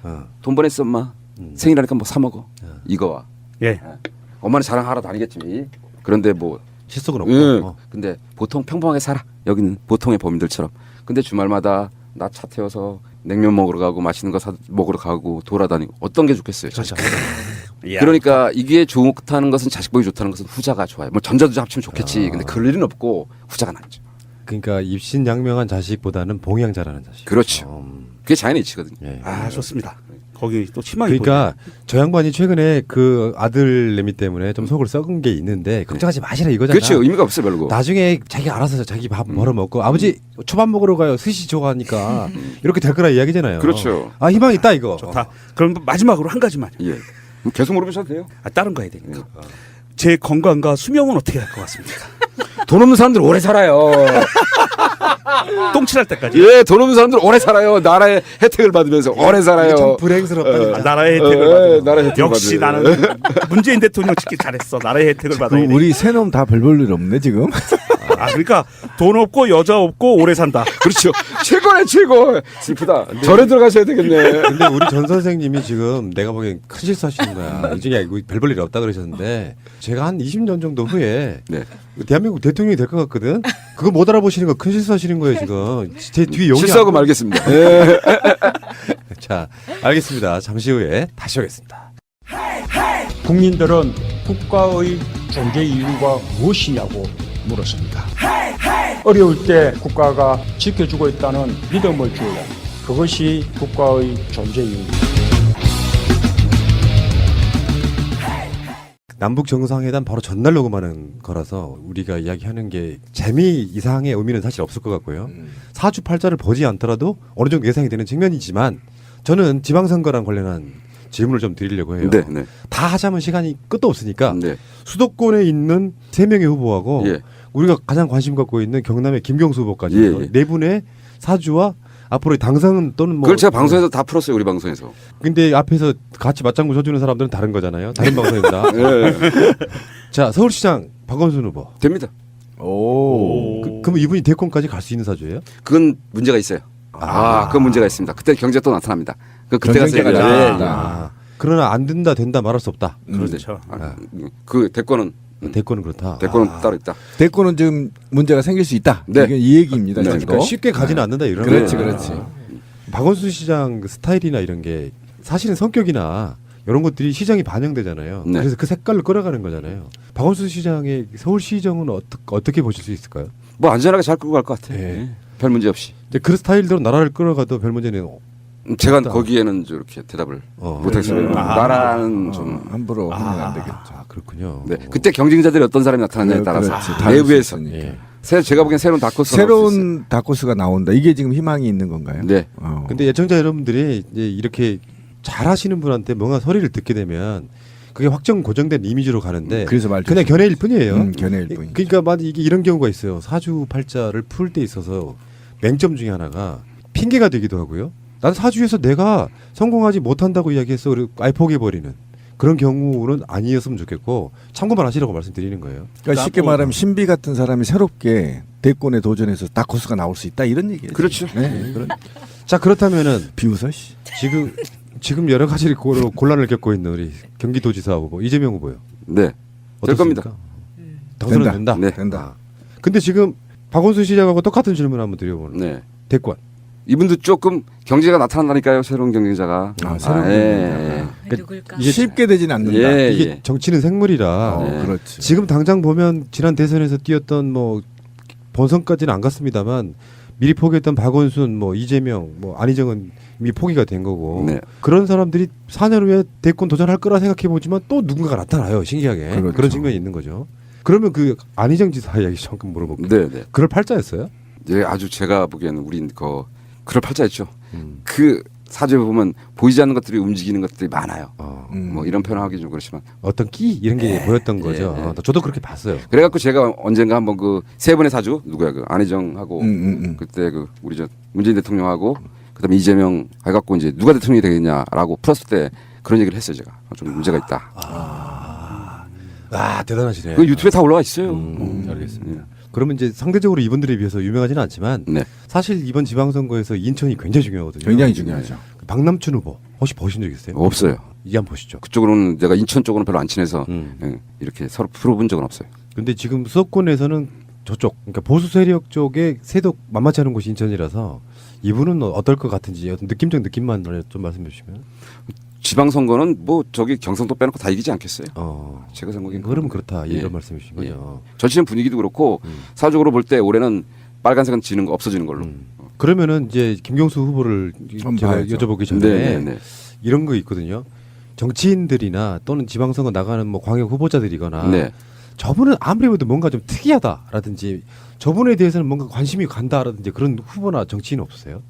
S12: 돈 보냈어 엄마. 생일하니까 뭐 사 먹어. 이거 와.
S11: 예.
S12: 엄마는 자랑하러 다니겠지. 그런데 뭐
S8: 실속은 없고.
S12: 예. 근데 보통 평범하게 살아. 여기는 보통의 범인들처럼. 근데 주말마다 나 차 태워서 냉면 먹으러 가고 맛있는 거 먹으러 가고 돌아다니고 어떤 게 좋겠어요. 그러니까 이게 좋다는 것은 자식복이 좋다는 것은 후자가 좋아요. 뭐 전자도 합치면 좋겠지. 근데 그럴 일은 없고 후자가 낫죠.
S8: 그러니까 입신양명한 자식보다는 봉양 잘하는 자식.
S12: 그렇죠. 그게 자연의 이치거든요.
S8: 예.
S11: 좋습니다. 거기 또 희망이
S8: 그러니까 저 양반이 최근에 그 아들 내미 때문에 좀 속을 썩은 게 있는데 걱정하지 마시라 이거잖아.
S12: 그렇죠. 의미가 없어요 별로.
S8: 나중에 자기 알아서 자기 밥 벌어먹고 아버지 초밥 먹으러 가요. 스시 좋아하니까 이렇게 될 거라 이야기잖아요.
S12: 그렇죠.
S8: 아 희망 있다 이거.
S11: 좋다. 그럼 마지막으로 한 가지만.
S12: 예. 계속 물어보셔도 돼요.
S11: 다른 거 해야 되니까. 제 건강과 수명은 어떻게 할 것 같습니까?
S12: 돈 없는 사람들 오래 살아요.
S11: 똥칠할 때까지.
S12: 예, 돈 없는 사람들 오래 살아요. 나라의 혜택을 받으면서 오래 살아요.
S8: 참 불행스럽다.
S11: 나라의 혜택을
S12: 나라의 혜택을
S11: 역시
S12: 받으면.
S11: 나는 문재인 대통령 찍기 잘했어. 나라의 혜택을 받아야 돼.
S10: 우리 새놈 다 별 볼 일 없네 지금.
S11: 그러니까 돈 없고 여자 없고 오래 산다.
S12: 그렇죠. 최고네 최고. 슬프다. 절에 들어가셔야 되겠네.
S8: 근데 우리 전 선생님이 지금 내가 보기엔 큰 실수하시는 거야. 이 중에 별 볼 일 없다 그러셨는데 제가 한 20년 정도 후에 대한민국 대통령이 될 것 같거든. 그거 못 알아보시는 거 큰 실수하시는 거예요 지금. 제 뒤에 용이
S12: 실수하고 말겠습니다. 예.
S8: 자, 알겠습니다. 잠시 후에 다시 오겠습니다.
S3: 국민들은 국가의 존재 이유가 무엇이냐고 물었습니다. 어려울 때 국가가 지켜주고 있다는 믿음을 주어야 그것이 국가의 존재 이유입니다.
S8: 남북 정상회담 바로 전날 녹음하는 거라서 우리가 이야기하는 게 재미 이상의 의미는 사실 없을 것 같고요. 사주 팔자를 보지 않더라도 어느 정도 예상이 되는 측면이지만 저는 지방선거랑 관련한 질문을 좀 드리려고 해요.
S12: 네, 네.
S8: 다 하자면 시간이 끝도 없으니까
S12: 네.
S8: 수도권에 있는 3명의 후보하고
S12: 예.
S8: 우리가 가장 관심 갖고 있는 경남의 김경수 후보까지
S12: 예, 예.
S8: 네 분의 사주와 앞으로의 당선 또는 뭐
S12: 그걸 제가 방송에서 다 풀었어요. 우리 방송에서.
S8: 근데 앞에서 같이 맞장구 쳐주는 사람들은 다른 거잖아요. 다른 방송입니다.
S12: 예.
S8: 자, 서울시장 박원순 후보
S12: 됩니다.
S10: 오.
S8: 그럼 이분이 대권까지 갈 수 있는 사주예요?
S12: 그건 문제가 있어요. 그건 문제가 있습니다. 그때 경제가 또 나타납니다. 그때 가서
S10: 경쟁자가
S12: 얘기하죠. 예.
S10: 나타난다.
S8: 그러나 안 된다 된다 말할 수 없다.
S11: 그렇죠.
S12: 그 대권은
S8: 대권은 그렇다.
S12: 대권은 따로 있다.
S10: 대권은 지금 문제가 생길 수 있다.
S12: 네.
S10: 이게 이 얘기입니다.
S12: 네.
S10: 지금.
S8: 그러니까 쉽게 가지는 않는다 이런
S10: 그렇지,
S8: 거예요.
S10: 그렇지.
S8: 박원순 시장 그 스타일이나 이런 게 사실은 성격이나 이런 것들이 시장이 반영되잖아요.
S12: 네.
S8: 그래서 그 색깔로 끌어가는 거잖아요. 박원순 시장의 서울시정은 어떻게 보실 수 있을까요?
S12: 뭐 안전하게 잘 끌고 갈 것 같아요.
S8: 네.
S12: 별 문제 없이.
S8: 이제 그 스타일대로 나라를 끌어가도 별 문제는
S12: 제가
S8: 없다.
S12: 거기에는 저렇게 대답을 못하겠어요. 나라는 좀
S10: 함부로 하면 안 되겠죠.
S8: 그렇군요.
S12: 네. 그때 경쟁자들이 어떤 사람이 나타나냐에 따라서
S10: 그렇지.
S12: 내부에서
S10: 예.
S12: 제가 보기엔 새로운 다크호스
S10: 새로운 다코스가 나온다. 이게 지금 희망이 있는 건가요?
S12: 네.
S8: 근데 애청자 여러분들이 이제 이렇게 잘하시는 분한테 뭔가 소리를 듣게 되면 그게 확정 고정된 이미지로 가는데
S10: 그래서 말
S8: 그냥 견해일 뿐이에요.
S10: 견해일 뿐.
S8: 그러니까 만약 이게 이런 경우가 있어요. 사주 팔자를 풀 때 있어서 맹점 중에 하나가 핑계가 되기도 하고요. 난 사주에서 내가 성공하지 못한다고 이야기해서 그리고 아예 포기해버리는 그런 경우는 아니었으면 좋겠고 참고만 하시라고 말씀드리는 거예요.
S10: 그러니까 쉽게 말하면 신비 같은 사람이 새롭게 대권에 도전해서 다코스가 나올 수 있다 이런 얘기예요.
S12: 그렇죠.
S10: 네.
S8: 자 그렇다면은
S10: 비웃어 씨.
S8: 지금 여러 가지 곤란을 겪고 있는 우리 경기도지사 후보 이재명 후보요.
S12: 네. 될 겁니다.
S8: 당선은 된다.
S12: 네.
S10: 된다.
S8: 근데 지금 박원순 시장하고 똑같은 질문 한번 드려보는.
S12: 네.
S8: 대권.
S12: 이분도 조금 경제가 나타난다니까요. 새로운 경쟁자가.
S10: 새로운
S12: 경쟁자가.
S6: 누굴까?
S10: 이게 쉽게 되진 않는다.
S12: 예,
S8: 이게
S12: 예.
S8: 정치는 생물이라.
S10: 그렇지.
S8: 지금 당장 보면 지난 대선에서 뛰었던 뭐 본선까지는 안 갔습니다만 미리 포기했던 박원순, 뭐 이재명, 뭐 안희정은 이미 포기가 된 거고
S12: 네.
S8: 그런 사람들이 4년 후에 대권 도전할 거라 생각해 보지만 또 누군가가 나타나요. 신기하게
S10: 그렇죠.
S8: 그런 측면이 있는 거죠. 그러면 그 안희정 지사 이야기 잠깐 물어볼게요.
S12: 네, 네.
S8: 그럴 팔자였어요?
S12: 예, 아주 제가 보기에는 우린 그럴 팔자였죠. 그 사주에 보면 보이지 않는 것들이 움직이는 것들이 많아요. 뭐 이런 표현하기 좀 그렇지만
S8: 어떤 끼 이런 게 보였던 거죠.
S12: 네.
S8: 저도 그렇게 봤어요.
S12: 그래갖고 제가 언젠가 한번 그 세 분의 사주 누구야 그 안희정하고 그때 그 우리 저 문재인 대통령하고 그다음에 이재명 해갖고 이제 누가 대통령이 되겠냐라고 풀었을 때 그런 얘기를 했어요. 제가 좀 문제가 있다.
S8: 대단하시네요.
S12: 그 유튜브에 다 올라와 있어요.
S8: 알겠습니다. 그러면 이제 상대적으로 이분들에 비해서 유명하지는 않지만
S12: 네.
S8: 사실 이번 지방선거에서 인천이 굉장히 중요하거든요.
S10: 굉장히 중요하죠.
S8: 박남춘 후보 혹시 보신 적 있어요?
S12: 없어요.
S8: 이게 한번 보시죠.
S12: 그쪽으로는 내가 인천 쪽으로는 별로 안 친해서 예, 이렇게 서로 풀어본 적은 없어요.
S8: 근데 지금 수도권에서는 저쪽 그러니까 보수 세력 쪽에 세도 만만치 않은 곳이 인천이라서 이분은 어떨 것 같은지 어떤 느낌적 느낌만 좀 말씀해 주시면.
S12: 지방선거는 뭐 저기 경상도 빼놓고 다 이기지 않겠어요? 제가 생각엔
S8: 그러면 그렇다 이런
S12: 예.
S8: 말씀해 주신 거죠.
S12: 전체는 분위기도 그렇고 사적으로 볼 때 올해는 빨간색은 지는 거 없어지는 걸로.
S8: 그러면 이제 김경수 후보를 제가
S10: 봐야죠.
S8: 여쭤보기 전에
S12: 네, 네.
S8: 이런 거 있거든요. 정치인들이나 또는 지방선거 나가는 뭐 광역 후보자들이거나
S12: 네.
S8: 저분은 아무리 봐도 뭔가 좀 특이하다라든지 저분에 대해서는 뭔가 관심이 간다라든지 그런 후보나 정치인 없으세요?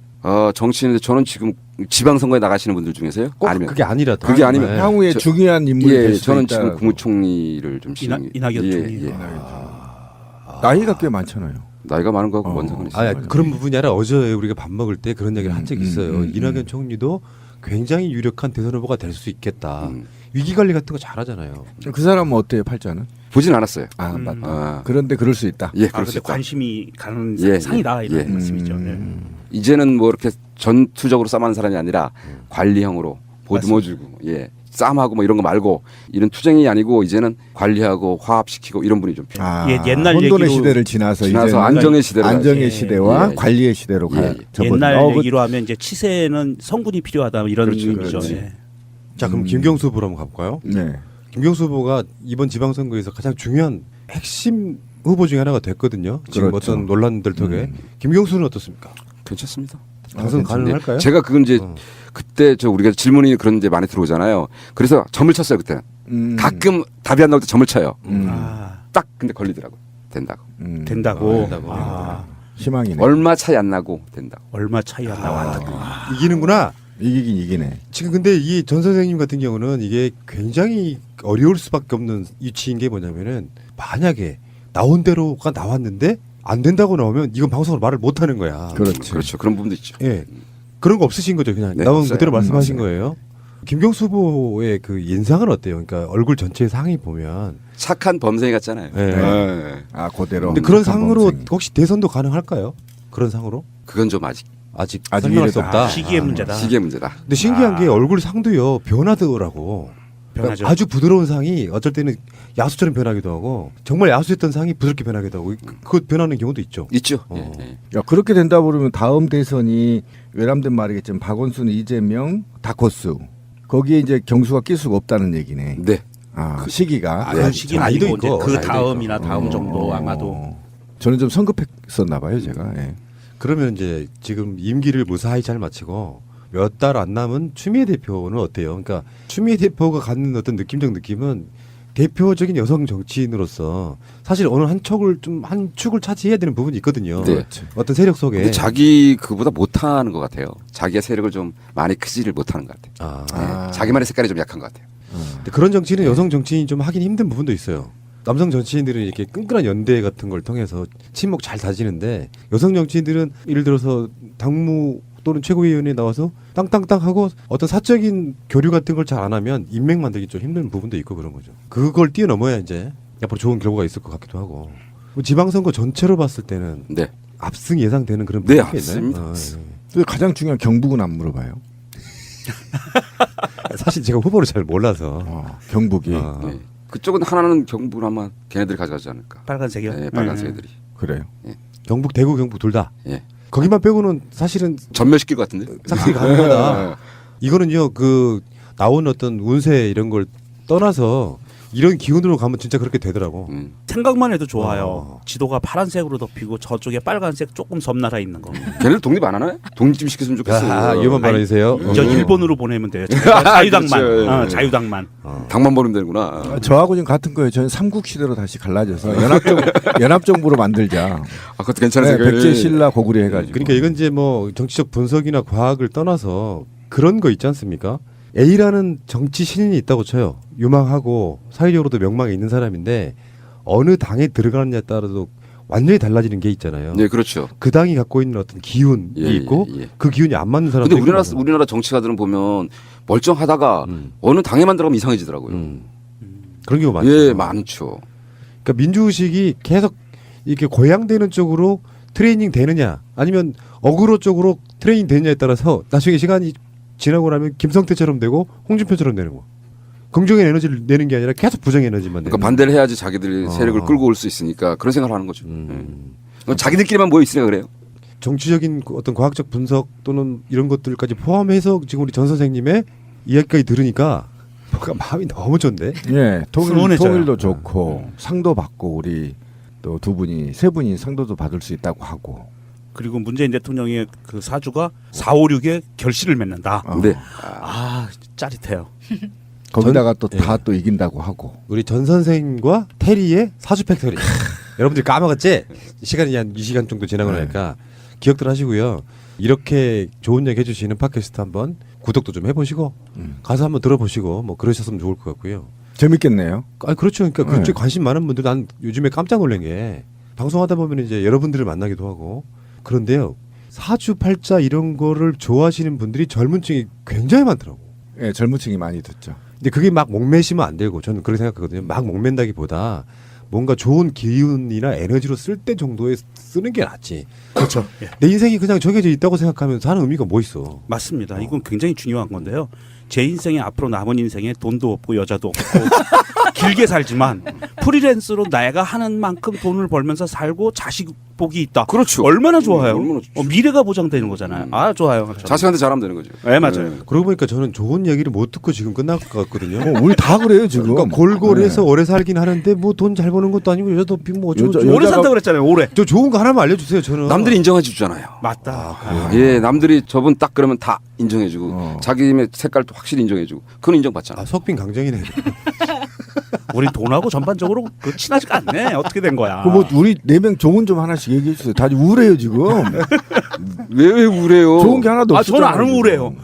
S12: 정치인인데 저는 지금 지방선거에 나가시는 분들 중에서요?
S8: 꼭
S12: 아니면
S8: 그게 아니라도
S12: 그게 아니면
S10: 향후에 중요한 인물이
S12: 예,
S10: 될 수도
S12: 저는
S10: 있다.
S12: 지금 국무총리를 좀
S11: 이낙연 총리.
S10: 나이가 꽤 많잖아요.
S12: 나이가 많은 거하고 뭔 상관이 있어요?
S8: 그런 부분이 아니라 어제 우리가 밥 먹을 때 그런 얘기를 한 적이 있어요. 이낙연 총리도 굉장히 유력한 대선 후보가 될 수 있겠다. 위기 관리 같은 거 잘하잖아요.
S10: 그 사람은 어때요, 팔자는?
S12: 보진 않았어요.
S10: 맞다. 그런데 그럴 수 있다.
S12: 예, 그럴 수
S11: 근데
S12: 있다.
S11: 관심이 가는
S12: 예,
S11: 상이다 이런
S12: 예.
S11: 말씀이죠. 네.
S12: 이제는 뭐 이렇게 전투적으로 싸움하는 사람이 아니라 관리형으로 보듬어주고, 예, 싸움하고 뭐 이런 거 말고 이런 투쟁이 아니고 이제는 관리하고 화합시키고 이런 분이 좀 필요해요.
S11: 옛날
S10: 혼돈의
S11: 얘기로-
S10: 시대를 지나서
S12: 안정의 시대로
S10: 안정의
S12: 가야지.
S10: 시대와
S12: 예.
S10: 관리의 시대로 가야
S11: 옛날 얘기로 하면 이제 치세는 성분이 필요하다 이런
S12: 그렇죠,
S11: 의미죠.
S12: 그렇지.
S11: 예.
S8: 자, 그럼 김경수 후보로 한번 가볼까요?
S10: 네.
S8: 김경수 후보가 이번 지방선거에서 가장 중요한 핵심 후보 중에 하나가 됐거든요. 지금
S10: 그렇죠.
S8: 어떤 논란들 덕에. 김경수는 어떻습니까?
S12: 괜찮습니다.
S8: 당선 가능할까요?
S12: 제가 그건 이제 그때 우리가 질문이 그런 데 많이 들어오잖아요. 그래서 점을 쳤어요 그때는. 가끔 답이 안 나올 때 점을 쳐요. 딱 근데 걸리더라고. 된다고.
S11: 된다고.
S10: 희망이네.
S12: 얼마 차이 안 나고 된다고.
S11: 얼마 차이 안 나고
S8: 이기는구나.
S10: 이기긴 이기네.
S8: 지금 근데 이 전 선생님 같은 경우는 이게 굉장히 어려울 수밖에 없는 위치인 게 뭐냐면은 만약에 나온 대로가 나왔는데 안 된다고 나오면 이건 방송으로 말을 못 하는 거야.
S12: 그렇죠. 그런 부분도 있죠.
S8: 예. 그런 거 없으신 거죠. 그냥
S12: 네,
S8: 나온
S12: 없어요.
S8: 그대로 말씀하신
S12: 없어요.
S8: 거예요. 김경수 후보의 그 인상은 어때요? 그러니까 얼굴 전체 상이 보면
S12: 착한 범생이 같잖아요.
S8: 네.
S12: 네.
S10: 아, 그대로.
S8: 근데 그런
S10: 착한
S8: 상으로
S10: 범생이.
S8: 혹시 대선도 가능할까요? 그런 상으로?
S12: 그건 좀 아직
S8: 설명할 수 없다.
S11: 시기의 문제다.
S12: 시기의 문제다.
S8: 근데 신기한 게 얼굴 상도요 변하더라고.
S11: 변하죠.
S8: 아주 부드러운 상이 어쩔 때는 야수처럼 변하기도 하고 정말 야수였던 상이 부드럽게 변하기도 하고 그 변하는 경우도 있죠.
S12: 있죠.
S10: 야, 그렇게 된다 그러면 다음 대선이 외람된 말이겠지만 박원순, 이재명, 다코스 거기에 이제 경수가 낄 수가 없다는 얘기네.
S12: 네.
S10: 아, 시기가.
S11: 그 시기는
S8: 나이도
S11: 아니고 이제
S8: 있고,
S11: 그
S8: 나이도
S11: 다음이나
S8: 있고.
S11: 다음 정도 아마도.
S10: 저는 좀 성급했었나 봐요, 제가. 예.
S8: 그러면 이제 지금 임기를 무사히 잘 마치고 몇 달 안 남은 추미애 대표는 어때요? 그러니까 추미애 대표가 갖는 어떤 느낌적 느낌은 대표적인 여성 정치인으로서 사실 어느 한 축을 차지해야 되는 부분이 있거든요.
S12: 네.
S8: 어떤 세력 속에.
S12: 근데 자기 그보다 못하는 것 같아요. 자기의 세력을 좀 많이 크지를 못하는 것 같아요. 네. 자기만의 색깔이 좀 약한 것 같아요.
S8: 근데 그런 정치는 여성 정치인이 좀 하긴 힘든 부분도 있어요. 남성 정치인들은 이렇게 끈끈한 연대 같은 걸 통해서 친목 잘 다지는데 여성 정치인들은 예를 들어서 당무 또는 최고위원회에 나와서 땅땅땅 하고 어떤 사적인 교류 같은 걸 잘 안 하면 인맥 만들기 좀 힘든 부분도 있고 그런 거죠. 그걸 뛰어넘어야 이제 앞으로 좋은 결과가 있을 것 같기도 하고. 뭐 지방선거 전체로 봤을 때는
S12: 네.
S8: 압승 예상되는 그런
S12: 네,
S8: 부분이 있나요?
S12: 압승입니다.
S10: 근데 가장 중요한 경북은 안 물어봐요.
S8: 사실 제가 후보를 잘 몰라서.
S10: 경북이.
S12: 네. 그쪽은 하나는 경북 아마 걔네들이 가져가지 않을까.
S11: 빨간색이요?
S12: 네, 빨간색 애들이.
S10: 그래요.
S8: 경북, 대구, 경북 둘 다.
S12: 예.
S8: 거기만 빼고는 사실은
S12: 전멸시킬 것 같은데.
S8: 싹쓸이 가능하다. 이거는요, 그 나온 어떤 운세 이런 걸 떠나서 이런 기운으로 가면 진짜 그렇게 되더라고.
S11: 생각만 해도 좋아요. 지도가 파란색으로 덮이고 저쪽에 빨간색 조금 섬나라 있는 거.
S12: 걔네들 독립 안 하나요? 독립 좀 시켰으면 좋겠어요.
S8: 아, 위험한 발언이세요?
S11: 저 일본으로 보내면 돼요. 자유당만.
S12: 그렇죠.
S11: 자유당만.
S12: 당만 버리면 되는구나.
S10: 저하고 좀 같은 거예요. 저는 삼국 시대로 다시 갈라져서 연합정부로 만들자.
S12: 아, 그것도 괜찮은 생각이.
S10: 백제 신라 고구려 해가지고.
S8: 그러니까 이건 이제 뭐 정치적 분석이나 과학을 떠나서 그런 거 있지 않습니까? A라는 정치 신인이 있다고 쳐요. 유망하고 사회적으로도 명망이 있는 사람인데 어느 당에 들어가느냐에 따라서 완전히 달라지는 게 있잖아요.
S12: 네, 그렇죠.
S8: 그 당이 갖고 있는 어떤 기운이 있고 그 기운이 안 맞는 사람도
S12: 근데
S8: 있고
S12: 우리나라 정치가들은 보면 멀쩡하다가 어느 당에만 들어가면 이상해지더라고요.
S8: 그런 경우 많죠.
S12: 예, 많죠.
S8: 그러니까 민주의식이 계속 이렇게 고양되는 쪽으로 트레이닝 되느냐 아니면 어그로 쪽으로 트레이닝 되느냐에 따라서 나중에 시간이 지나고 나면 김성태처럼 되고 홍준표처럼 되는 거. 긍정의 에너지를 내는 게 아니라 계속 부정 에너지만 내는.
S12: 그러니까 반대를 해야지 자기들 세력을 끌고 올 수 있으니까 그런 생각을 하는 거죠. 자기들끼리만 모여 있으니까 그래요.
S8: 정치적인 어떤 과학적 분석 또는 이런 것들까지 포함해서 지금 우리 전 선생님의 이야기까지 들으니까 뭔가 마음이 너무 좋네.
S10: 예,
S11: 훈훈해져요.
S10: 통일도 좋고 상도 받고 우리 또 세 분이 상도도 받을 수 있다고 하고.
S11: 그리고 문재인 대통령의 그 사주가 4, 5, 6에 결실을 맺는다.
S12: 네.
S11: 아, 짜릿해요.
S10: 거기다가 또 다 또 이긴다고 하고.
S8: 우리 전 선생과 테리의 사주 팩토리. 여러분들 까먹었지? 시간이 한 2시간 정도 지나고 나니까 기억들 하시고요. 이렇게 좋은 얘기 해주시는 팟캐스트 한번 구독도 좀 해보시고 가서 한번 들어보시고 뭐 그러셨으면 좋을 것 같고요.
S10: 재밌겠네요.
S8: 아 그렇죠. 그러니까 그쪽에 관심 많은 분들 난 요즘에 깜짝 놀란 게 방송하다 보면 이제 여러분들을 만나기도 하고 그런데요. 사주 팔자 이런 거를 좋아하시는 분들이 젊은 층이 굉장히 많더라고.
S10: 예, 젊은 층이 많이 듣죠.
S8: 근데 그게 막 목매시면 안 되고 저는 그렇게 생각하거든요. 막 목맨다기보다 뭔가 좋은 기운이나 에너지로 쓸 때 정도에 쓰는 게 낫지.
S11: 그렇죠.
S8: 내 인생이 그냥 정해져 있다고 생각하면 사는 의미가 뭐 있어.
S11: 맞습니다. 이건 굉장히 중요한 건데요. 제 인생에 앞으로 남은 인생에 돈도 없고 여자도 없고 길게 살지만 프리랜서로 내가 하는 만큼 돈을 벌면서 살고 자식 복이 있다.
S12: 그렇죠.
S11: 얼마나 좋아요.
S12: 얼마나
S11: 미래가 보장되는 거잖아요. 아 좋아요.
S12: 자식한테 잘하면 되는 거죠.
S11: 네 맞아요.
S8: 그러고 보니까 저는 좋은 얘기를 못 듣고 지금 끝날 것 같거든요.
S10: 우리 다 그래요 지금.
S8: 그러니까 골골해서 오래 살긴 하는데 뭐 돈 잘 버는 것도 아니고 여자도 없고 뭐
S11: 오래 산다 그랬잖아요. 오래.
S8: 저 좋은 거 하나만 알려주세요. 저는
S12: 남들이 인정해 주잖아요.
S11: 맞다.
S12: 예, 남들이 저분 딱 그러면 다 인정해주고 자기의 색깔도 확실히 인정해주고 그건 인정받잖아.
S8: 석빈 강정이네.
S11: 우리 돈하고 전반적으로 그 친하지가 않네. 어떻게 된 거야?
S10: 그 뭐 우리 4명 좋은 점 하나씩 얘기해 주세요. 다 우울해요 지금.
S12: 왜 우울해요?
S10: 좋은 게 하나도 없어.
S11: 저는 안 우울해요.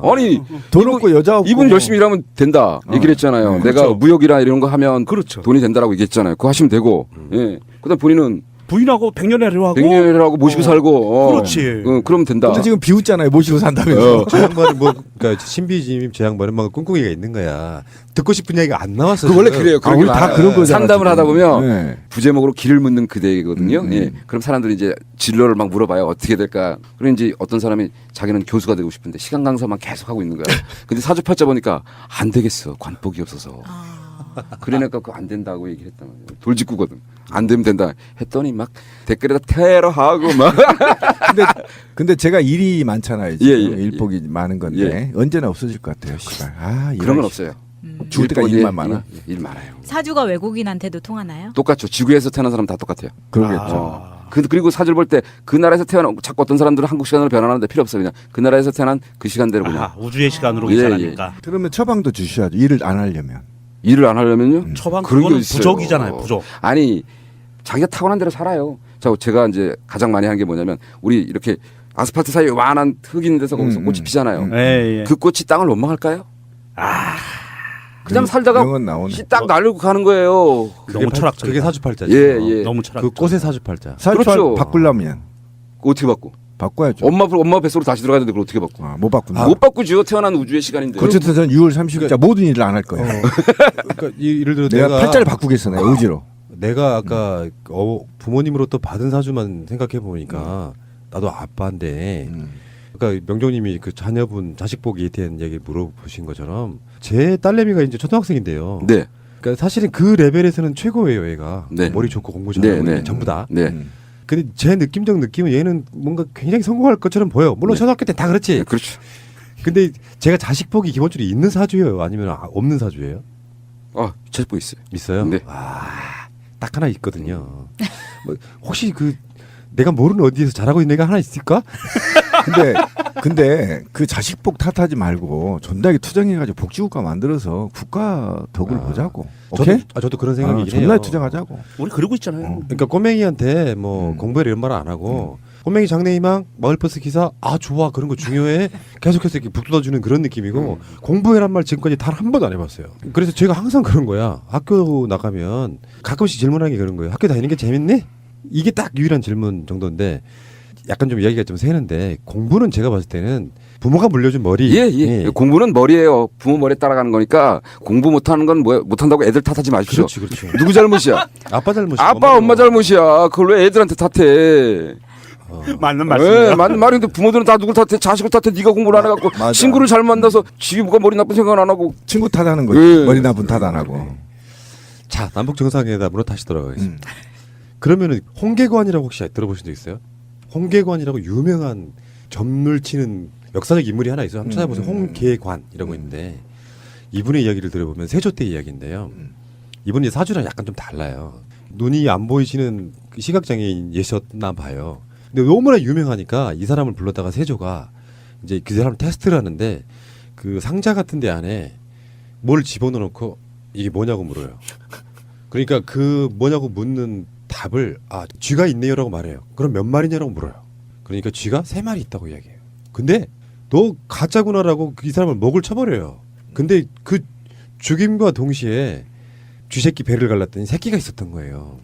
S12: 아니
S10: 돈 없고 여자 없고.
S12: 이분 열심히 일하면 된다 얘기를 했잖아요.
S11: 그렇죠.
S12: 내가 무역이라 이런 거 하면
S11: 그렇죠.
S12: 돈이 된다라고 얘기했잖아요. 그거 하시면 되고. 예. 그다음 본인은
S11: 부인하고 백년해를 하고
S12: 백년해를 보시고 살고.
S11: 그렇지.
S12: 그러면 된다.
S10: 근데 지금 비웃잖아요. 모시고 산다면서.
S8: 저 양반은 뭐 그러니까 신비주의 제 양반은 막 꿍꿍이가 있는 거야. 듣고 싶은 얘기가 안 나왔어.
S12: 그 원래 그래요.
S10: 우리 다 그런 거잖아.
S12: 상담을 하다 보면
S10: 네.
S12: 부제목으로 길을 묻는 그대거든요. 예. 그럼 사람들이 이제 진로를 막 물어봐요. 어떻게 될까? 그럼 이제 어떤 사람이 자기는 교수가 되고 싶은데 시간 강사만 계속 하고 있는 거야. 근데 사주팔자 보니까 안 되겠어. 관복이 없어서. 그러니까 그거 안 된다고 얘기를 했단 말이에요. 돌직구거든. 안 되면 된다 했더니 막 댓글에다 테러하고 막.
S10: 근데 제가 일이 많잖아요. 지금.
S12: 예, 예,
S10: 일복이 많은 건데 언제나 없어질 것 같아요. 시발.
S12: 그런 건 없어요.
S10: 죽을 때가 일만 많아.
S12: 일 많아요.
S7: 사주가 외국인한테도 통하나요?
S12: 똑같죠. 지구에서 태어난 사람 다 똑같아요.
S10: 그러겠죠.
S12: 그리고 사주를 볼 때 그 나라에서 태어난 자꾸 어떤 사람들은 한국 시간으로 변하는데 필요 없어요. 그냥 그 나라에서 태어난 그 시간대로 그냥.
S11: 우주의 시간으로
S12: 예,
S11: 계산하니까.
S10: 그러면 처방도 주셔야죠. 일을 안 하려면.
S12: 일을 안 하려면요?
S11: 처방
S12: 그런 게
S11: 그거는
S12: 있어요.
S11: 부족이잖아요. 부족.
S12: 아니 자기가 타고난 대로 살아요. 제가 이제 가장 많이 하는 게 뭐냐면 우리 이렇게 아스팔트 사이에 완한 흙 있는 데서 거기서 꽃이 피잖아요.
S11: 예, 예.
S12: 그 꽃이 땅을 원망할까요? 그냥 살다가
S10: 명언 나오네.
S12: 딱 날리고 가는 거예요.
S11: 너무 철학적이다.
S8: 그게 사주팔자죠.
S12: 예, 예.
S11: 너무
S8: 그
S11: 철학적.
S8: 꽃의 사주팔자.
S10: 사주팔
S12: 그렇죠.
S10: 바꾸려면
S12: 어떻게 바꿔?
S10: 바꿔야죠.
S12: 엄마 뱃속으로 다시 들어가야 되는데 그걸 어떻게 바꿔?
S10: 못 바꾼다.
S12: 못 바꾸죠. 태어난 우주의 시간인데.
S10: 어쨌든 전 6월 30일자 모든 일을 안 할 거예요.
S8: 그러니까 예를 들어
S10: 내가 팔자를 바꾸겠어. 내가 의지로.
S8: 내가 아까 부모님으로부터 받은 사주만 생각해 보니까 나도 아빠인데 그러니까 명종님이 그 자녀분 자식복에 대한 얘기 물어보신 것처럼 제 딸내미가 이제 초등학생인데요.
S12: 네.
S8: 그러니까 사실은 그 레벨에서는 최고예요, 얘가.
S12: 네.
S8: 머리 좋고 공부 잘하고
S12: 네, 네.
S8: 전부 다.
S12: 네.
S8: 근데 제 느낌적 느낌은 얘는 뭔가 굉장히 성공할 것처럼 보여. 물론
S12: 네.
S8: 초등학교 때 다 그렇지.
S12: 네, 그렇죠.
S8: 근데 제가 자식복이 기본적으로 있는 사주예요, 아니면 없는 사주예요?
S12: 자식복 있어요.
S8: 있어요?
S12: 네.
S8: 딱 하나 있거든요. 뭐 혹시 그 내가 모르는 어디에서 잘하고 있는 애가 하나 있을까?
S10: 근데 그 자식복 탓하지 말고 존나게 투쟁해가지고 복지국가 만들어서 국가 덕을 보자고. 오케이?
S8: 저도 그런 생각이긴 해요.
S10: 존나게 투쟁하자고.
S11: 우리 그러고 있잖아요.
S8: 그러니까 꼬맹이한테 뭐 공부해 이런 말 안 하고 꼬맹이 장래희망 마을버스 기사 좋아 그런 거 중요해 계속해서 이렇게 북돋아주는 그런 느낌이고 공부해란 말 지금까지 단 한 번도 안 해봤어요. 그래서 제가 항상 그런 거야. 학교 나가면 가끔씩 질문하는 게 그런 거예요. 학교 다니는 게 재밌니? 이게 딱 유일한 질문 정도인데 약간 좀 이야기가 좀 새는데 공부는 제가 봤을 때는 부모가 물려준 머리.
S12: 예. 공부는 머리예요. 부모 머리에 따라가는 거니까 공부 못하는 건 못한다고 애들 탓하지 마십시오.
S8: 그렇죠.
S12: 누구 잘못이야?
S8: 아빠 잘못이야.
S12: 아빠 엄마 잘못이야. 그걸 왜 애들한테 탓해?
S11: 맞는 말씀이에요.
S12: 맞는 말인데 부모들은 다 누굴 탓해? 자식을 탓해. 네가 공부를 안 해갖고 친구를 잘 만나서 지가 머리 나쁜 생각 안 하고
S10: 친구 탓하는 거지. 머리 나쁜 탓 안 하고.
S8: 자, 남북 정상회담으로 다시 돌아가겠습니다. 그러면은 홍계관이라고 혹시 들어보신 적 있어요? 홍계관이라고 유명한 점을 치는 역사적 인물이 하나 있어요. 한번 찾아보세요. 홍계관이라고 있는데 이분의 이야기를 들어보면 세조 때 이야기인데요. 이분이 사주랑 약간 좀 달라요. 눈이 안 보이시는 시각장애인이셨나 봐요. 근데 너무나 유명하니까 이 사람을 불렀다가 세조가 이제 그 사람 테스트를 하는데 그 상자 같은 데 안에 뭘 집어넣고 이게 뭐냐고 물어요. 그러니까 그 뭐냐고 묻는 답을 쥐가 있네요라고 말해요. 그럼 몇 마리냐라고 물어요. 그러니까 쥐가 3마리 있다고 이야기해요. 근데 너 가짜구나라고 이 사람을 목을 쳐버려요. 근데 그 죽임과 동시에 쥐새끼 배를 갈랐더니 새끼가 있었던 거예요.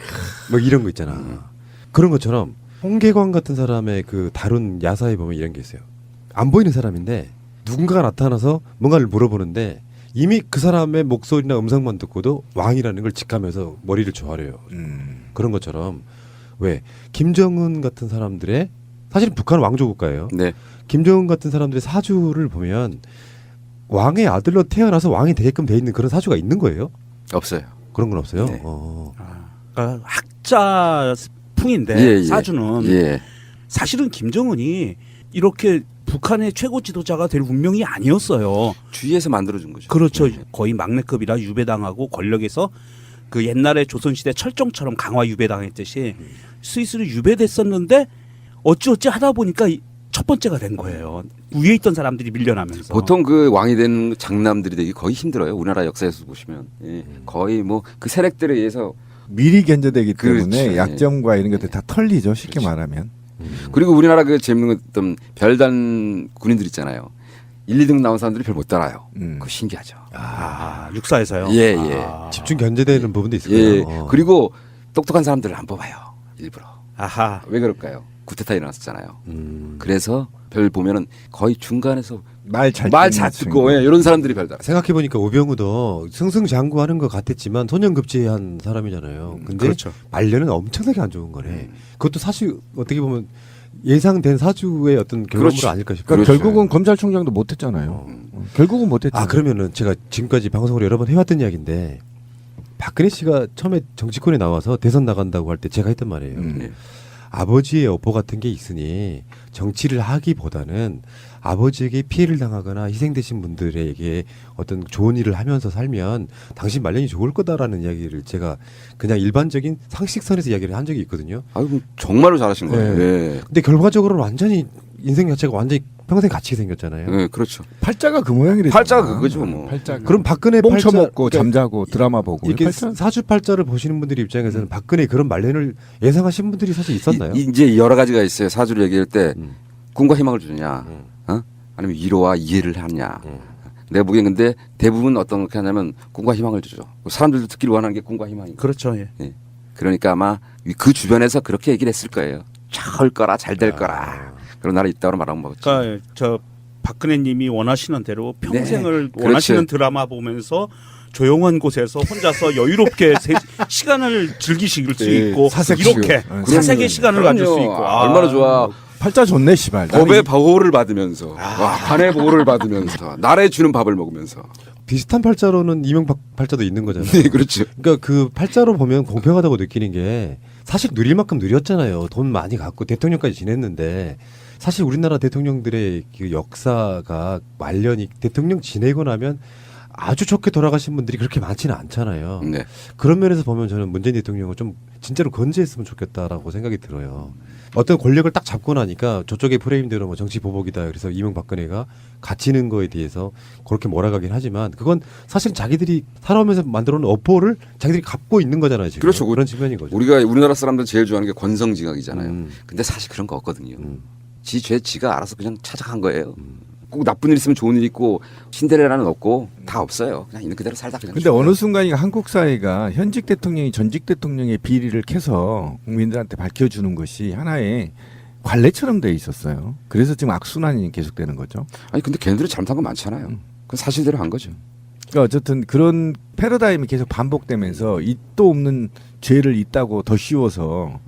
S8: 뭐 이런 거 있잖아. 그런 것처럼 홍계관 같은 사람의 그 다룬 야사에 보면 이런 게 있어요. 안 보이는 사람인데 누군가가 나타나서 뭔가를 물어보는데 이미 그 사람의 목소리나 음성만 듣고도 왕이라는 걸 직감해서 머리를 조아려요. 그런 것처럼 왜 김정은 같은 사람들의 사실은 북한은 왕조 국가예요.
S12: 네.
S8: 김정은 같은 사람들의 사주를 보면 왕의 아들로 태어나서 왕이 되게끔 돼 있는 그런 사주가 있는 거예요?
S12: 없어요.
S8: 그런 건 없어요.
S12: 네.
S11: 그러니까 학자 풍인데
S12: 예, 예.
S11: 사주는
S12: 예.
S11: 사실은 김정은이 이렇게 북한의 최고 지도자가 될 운명이 아니었어요.
S12: 주위에서 만들어준 거죠.
S11: 그렇죠. 거의 막내급이라 유배당하고 권력에서 그 옛날에 조선시대 철종처럼 강화 유배당했듯이 스위스로 유배됐었는데 어찌어찌 하다 보니까 첫 번째가 된 거예요. 위에 있던 사람들이 밀려나면서.
S12: 보통 그 왕이 된 장남들이 되기 거의 힘들어요. 우리나라 역사에서 보시면 거의 뭐 그 세력들에 의해서
S10: 미리 견제되기 때문에
S12: 그렇죠.
S10: 약점과 이런 것들 다 털리죠. 쉽게 말하면.
S12: 그리고 우리나라 그 재밌는 어떤 별단 군인들 있잖아요. 1, 2등 나온 사람들이 별 못 따라요. 그거 신기하죠.
S11: 육사에서요.
S12: 예, 예.
S8: 집중 견제되는 부분도 있을
S12: 예.
S8: 거예요.
S12: 그리고 똑똑한 사람들을 안 뽑아요. 일부러.
S11: 아하.
S12: 왜 그럴까요? 구테타 일어났었잖아요. 그래서 별 보면은 거의 중간에서 말 잘 듣고 예, 이런 사람들이 별 달아요.
S8: 생각해 보니까 우병우도 승승장구하는 것 같았지만 소년급제한 사람이잖아요. 근데
S11: 그렇죠.
S8: 말년은 엄청나게 안 좋은 거네. 그것도 사실 어떻게 보면 예상된 사주의 어떤 결과물
S10: 그렇죠.
S8: 아닐까 싶어요.
S10: 그러니까 결국은 검찰총장도 못했잖아요. 결국은 못했죠.
S8: 아 그러면은 제가 지금까지 방송으로 여러 번 해왔던 이야기인데 박근혜 씨가 처음에 정치권에 나와서 대선 나간다고 할 때 제가 했던 말이에요. 아버지의 여보 같은 게 있으니 정치를 하기보다는 아버지에게 피해를 당하거나 희생되신 분들에게 어떤 좋은 일을 하면서 살면 당신 말년이 좋을 거다라는 이야기를 제가 그냥 일반적인 상식선에서 이야기를 한 적이 있거든요.
S12: 아유, 정말로 잘하신 거예요. 예.
S8: 근데 결과적으로는 완전히 인생 자체가 완전히 평생 갇히게 생겼잖아요.
S12: 네, 그렇죠.
S10: 팔자가 그 모양이래.
S12: 팔자가 그거죠, 뭐.
S10: 팔자.
S8: 그럼 박근혜
S10: 뽕쳐
S8: 팔자
S10: 먹고 잠자고 드라마 보고
S8: 이렇게
S10: 팔자.
S8: 사주팔자를 보시는 분들 입장에서는 박근혜 그런 말년을 예상하신 분들이 사실 있었나요?
S12: 이제 여러 가지가 있어요. 사주를 얘기할 때 꿈과 희망을 주느냐, 어? 아니면 위로와 이해를 하느냐. 내가 보기엔 근데 대부분 어떻게 하냐면 꿈과 희망을 주죠. 사람들도 듣기를 원하는 게 꿈과 희망이고.
S11: 그렇죠. 예.
S12: 예. 그러니까 아마 그 주변에서 그렇게 얘기를 했을 거예요. 잘 거라, 잘 될 거라. 그런 나라 있다고 말하고 먹었죠.
S11: 그러니까 저 박근혜님이 원하시는 대로 평생을
S12: 네,
S11: 원하시는
S12: 그렇죠.
S11: 드라마 보면서 조용한 곳에서 혼자서 여유롭게 시간을 즐기실 수
S12: 네,
S11: 있고 이렇게 사색의 시간을 가질 수 있고
S12: 얼마나 좋아.
S10: 팔자 좋네 씨발.
S12: 법의 보호를 받으면서 판의 보호를 받으면서 나라에 주는 밥을 먹으면서
S8: 비슷한 팔자로는 이명박 팔자도 있는 거잖아요.
S12: 네, 그렇죠.
S8: 그러니까 그 팔자로 보면 공평하다고 느끼는 게 사실 누릴 만큼 누렸잖아요. 돈 많이 갖고 대통령까지 지냈는데 사실 우리나라 대통령들의 그 역사가 말년이 대통령 지내고 나면 아주 좋게 돌아가신 분들이 그렇게 많지는 않잖아요.
S12: 네.
S8: 그런 면에서 보면 저는 문재인 대통령을 좀 진짜로 건재했으면 좋겠다라고 생각이 들어요. 어떤 권력을 딱 잡고 나니까 저쪽의 프레임대로 뭐 정치 보복이다. 그래서 이명박근혜가 갇히는 거에 대해서 그렇게 몰아가긴 하지만 그건 사실 자기들이 살아오면서 만들어 놓은 업보를 자기들이 갖고 있는 거잖아요. 지금.
S12: 그렇죠.
S8: 그런 측면인 거죠.
S12: 우리가 우리나라 사람들 제일 좋아하는 게 권성징악이잖아요. 근데 사실 그런 거 없거든요. 지 죄 지가 알아서 그냥 찾아간 거예요. 꼭 나쁜 일 있으면 좋은 일 있고 신데렐라는 없고 다 없어요. 그냥 있는 그대로 살다 그냥.
S10: 근데 어느 순간인가 한국 사회가 현직 대통령이 전직 대통령의 비리를 캐서 국민들한테 밝혀주는 것이 하나의 관례처럼 돼 있었어요. 그래서 지금 악순환이 계속되는 거죠.
S12: 아니 근데 걔네들이 잘못한 건 많잖아요. 그건 사실대로 한 거죠.
S10: 그러니까 어쨌든 그런 패러다임이 계속 반복되면서 있도 없는 죄를 있다고 더 씌워서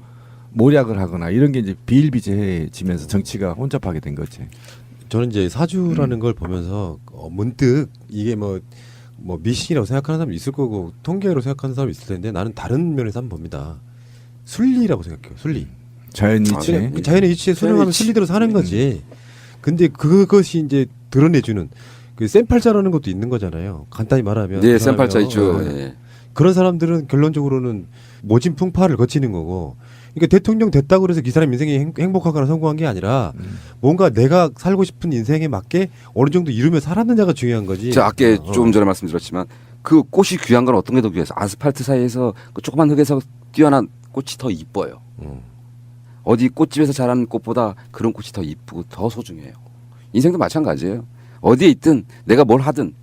S10: 모략을 하거나 이런 게 이제 비일비재해지면서 정치가 혼잡하게 된 거지.
S8: 저는 이제 사주라는 걸 보면서 문득 이게 뭐 미신이라고 생각하는 사람이 있을 거고 통계로 생각하는 사람이 있을 텐데 나는 다른 면에서 한번 봅니다. 순리라고 생각해요. 순리.
S10: 자연이치.
S8: 자연의 이치에 순응하면 순리대로 사는 거지. 근데 그것이 이제 드러내주는 그 쌤팔자라는 것도 있는 거잖아요. 간단히 말하면.
S12: 네, 쌤팔자 있죠. 네.
S8: 그런 사람들은 결론적으로는 모진 풍파를 거치는 거고. 그러니까 대통령 됐다고 그래서 그 사람 인생이 행복하거나 성공한 게 아니라 뭔가 내가 살고 싶은 인생에 맞게 어느 정도 이루며 살았느냐가 중요한 거지.
S12: 제가 아까 조금 전에 말씀드렸지만 그 꽃이 귀한 건 어떤 게 더 귀해서 아스팔트 사이에서 그 조그만 흙에서 뛰어난 꽃이 더 이뻐요. 어디 꽃집에서 자란 꽃보다 그런 꽃이 더 이쁘고 더 소중해요. 인생도 마찬가지예요. 어디에 있든 내가 뭘 하든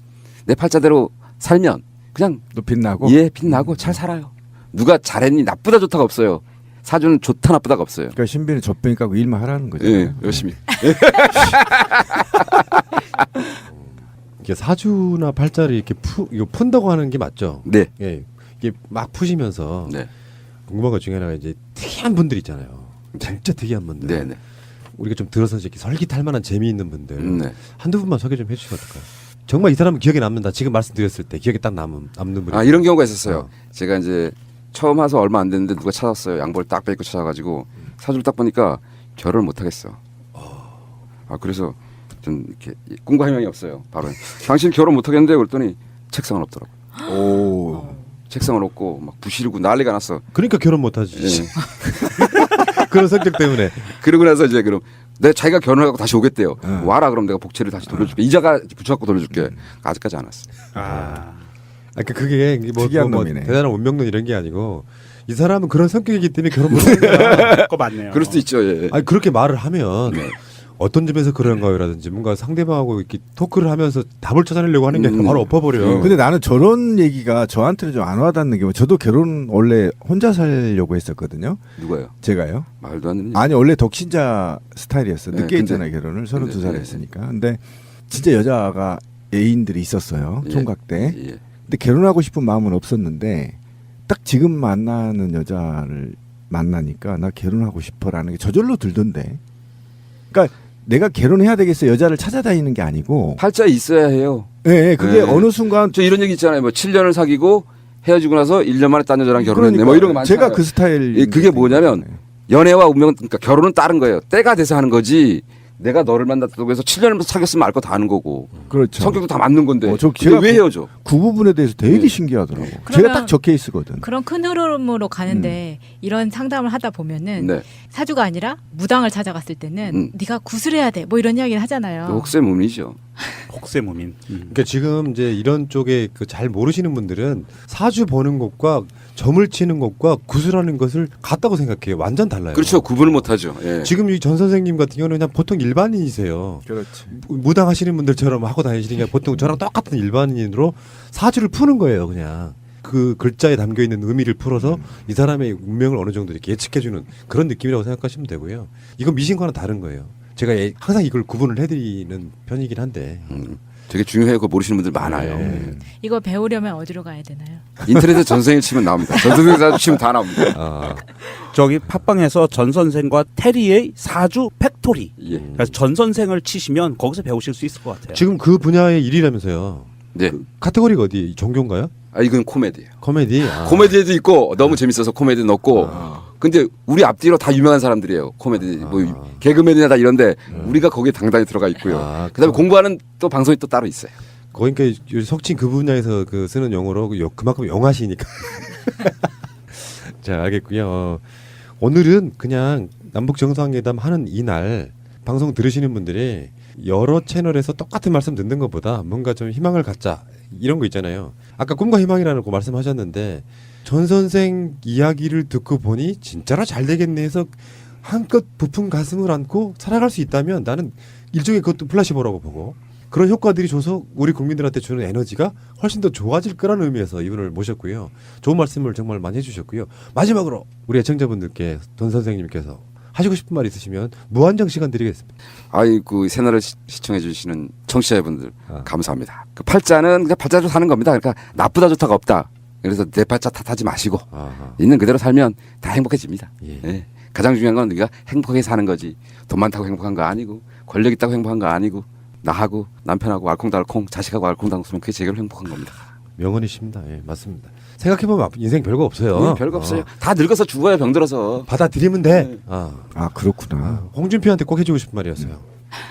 S12: 내 팔자대로 살면 그냥
S10: 또 빛나고
S12: 예, 빛나고 잘 살아요. 누가 잘했니 나쁘다 좋다가 없어요. 사주는 좋다 나쁘다가 없어요.
S10: 그러니까 신비는 젖병이 까고 일만 하라는 거죠.
S12: 예, 열심히.
S8: 이게 사주나 팔자를 이렇게 이거 푼다고 하는 게 맞죠?
S12: 네.
S8: 예, 이게 막 푸시면서
S12: 네.
S8: 궁금한 것 중에 하나가 이제 특이한 분들 있잖아요. 진짜 특이한 분들.
S12: 네, 네.
S8: 우리가 좀 들어서 이렇게 설깃할 만한 재미있는 분들
S12: 네.
S8: 한두 분만 소개 좀 해주시면 어떨까요? 정말 이 사람은 기억에 남는다. 지금 말씀드렸을 때 기억에 딱 남는 분이.
S12: 아, 이런 경우가 있었어요. 제가 이제 처음 와서 얼마 안 됐는데 누가 찾았어요. 양복을 딱 빼입고 찾아가지고 사주를 딱 보니까 결혼을 못 하겠어. 아, 그래서 좀 이렇게 꿈과 희망이 없어요. 바로 당신 결혼 못 하겠는데 그랬더니 책상은 없더라고요.
S10: 오.
S12: 책상은 없고 막 부시르고 난리가 났어.
S8: 그러니까 결혼 못 하지.
S12: 예.
S8: 그런 성격 때문에.
S12: 그러고 나서 이제 그럼 내 자기가 결혼하고 다시 오겠대요. 와라 그럼 내가 복채를 다시 돌려줄게. 이자가 붙여갖고 돌려줄게. 아직까지 안 왔어.
S8: 그러니까 그게
S10: 특이한
S8: 뭐
S10: 놈이네.
S8: 대단한 운명론 이런 게 아니고 이 사람은 그런 성격이기 때문에 결혼 못 하는 거야.
S11: 그거 맞네요.
S12: 그럴 수도 있죠. 예.
S8: 아니 그렇게 말을 하면 어떤 점에서 그런가요라든지 뭔가 상대방하고 이렇게 토크를 하면서 답을 찾아내려고 하는 게 아니라 바로 엎어버려.
S10: 근데 나는 저런 얘기가 저한테는 좀 안 와닿는 게 저도 결혼 원래 혼자 살려고 했었거든요.
S12: 누가요?
S10: 제가요.
S12: 말도 안 되는.
S10: 아니 원래 독신자 스타일이었어.
S12: 네,
S10: 늦게
S12: 근데-
S10: 했잖아요 결혼을 32살
S12: 네,
S10: 했으니까. 근데 진짜 여자가 애인들이 있었어요.
S12: 예.
S10: 총각 때.
S12: 예.
S10: 근데 결혼하고 싶은 마음은 없었는데 딱 지금 만나는 여자를 만나니까 나 결혼하고 싶어라는 게 저절로 들던데. 그러니까 내가 결혼해야 되겠어 여자를 찾아다니는 게 아니고
S12: 팔자 있어야 해요.
S10: 예, 그게
S12: 네.
S10: 어느 순간
S12: 저 이런 얘기 있잖아요. 뭐 7년을 사귀고 헤어지고 나서 1년 만에 딴 여자랑 결혼했네. 뭐 이런 거 많잖아요.
S10: 제가 그 스타일.
S12: 예, 그게 뭐냐면 연애와 운명, 그러니까 결혼은 다른 거예요. 때가 돼서 하는 거지. 내가 너를 만났다고 해서 7년을 사귀었으면 알 거 다 아는 거고.
S10: 그렇죠.
S12: 성격도 다 맞는 건데.
S10: 저
S12: 근데
S10: 제가
S12: 왜 헤어져?
S10: 그 부분에 대해서 되게 신기하더라고. 제가 딱 저 케이스거든.
S9: 그런 큰 흐름으로 가는데 이런 상담을 하다 보면은
S12: 네.
S9: 사주가 아니라 무당을 찾아갔을 때는 네가 구슬해야 돼. 뭐 이런 이야기를 하잖아요.
S12: 혹세무민이죠.
S11: 혹세무민.
S8: 그러니까 지금 이제 이런 쪽에 그 잘 모르시는 분들은 사주 보는 것과 점을 치는 것과 구슬하는 것을 같다고 생각해요. 완전 달라요.
S12: 그렇죠. 구분을 못 하죠. 예.
S8: 지금 이 전 선생님 같은 경우는 그냥 보통 일반인이세요.
S10: 그렇지.
S8: 무당 하시는 분들처럼 하고 다니시는 게 보통 저랑 똑같은 일반인으로 사주를 푸는 거예요, 그냥. 그 글자에 담겨 있는 의미를 풀어서 이 사람의 운명을 어느 정도 이렇게 예측해주는 그런 느낌이라고 생각하시면 되고요. 이건 미신과는 다른 거예요. 제가 항상 이걸 구분을 해드리는 편이긴 한데.
S12: 되게 중요해요. 그거 모르시는 분들 많아요.
S9: 이거 배우려면 어디로 가야 되나요?
S12: 인터넷에 전생일 치면 나옵니다. 전생일 사주 치면 다 나옵니다.
S11: 저기 팟빵에서 전 선생과 테리의 사주 팩토리.
S12: 예.
S11: 그래서 전 선생을 치시면 거기서 배우실 수 있을 것 같아요.
S8: 지금 그 분야의 일이라면서요.
S12: 네.
S8: 카테고리가 어디? 종교인가요?
S12: 아, 이건 코미디예요.
S8: 코미디.
S12: 코미디에도 있고 너무 재밌어서 코미디 넣고. 근데 우리 앞뒤로 다 유명한 사람들이에요. 코미디 뭐 개그맨이나 다 이런데 우리가 거기에 당당히 들어가 있고요. 그다음에 공부하는 또 방송이 또 따로 있어요.
S8: 그러니까 석진 그 분야에서 그 쓰는 용어로 그만큼 영하시니까. 자, 알겠고요. 오늘은 그냥 남북 정상회담 하는 이날 방송 들으시는 분들이 여러 채널에서 똑같은 말씀 듣는 것보다 뭔가 좀 희망을 갖자 이런 거 있잖아요. 아까 꿈과 희망이라는 거 말씀하셨는데 전 선생 이야기를 듣고 보니 진짜로 잘 되겠네 해서 한껏 부푼 가슴을 안고 살아갈 수 있다면 나는 일종의 그것도 플라시보라고 보고 그런 효과들이 줘서 우리 국민들한테 주는 에너지가 훨씬 더 좋아질 거라는 의미에서 이분을 모셨고요. 좋은 말씀을 정말 많이 해주셨고요. 마지막으로 우리 애청자분들께 전 선생님께서 하시고 싶은 말 있으시면 무한정 시간 드리겠습니다.
S12: 아이고 새날을 시청해 주시는 청취자분들 감사합니다. 그 팔자는 그냥 팔자로 사는 겁니다. 그러니까 나쁘다 좋다가 없다. 그래서 내 팔자 탓하지 마시고 있는 그대로 살면 다 행복해집니다. 예. 가장 중요한 건 네가 행복하게 사는 거지. 돈 많다고 행복한 거 아니고 권력 있다고 행복한 거 아니고 나하고 남편하고 알콩달콩 자식하고 알콩달콩 쓰면 그게 제일 행복한 겁니다.
S8: 명언이십니다. 예, 맞습니다. 생각해보면 인생 별거 없어요.
S12: 별거 없어요. 다 늙어서 죽어야 병들어서.
S8: 받아들이면 돼.
S10: 아 그렇구나.
S8: 홍준표한테 꼭 해주고 싶은 말이었어요.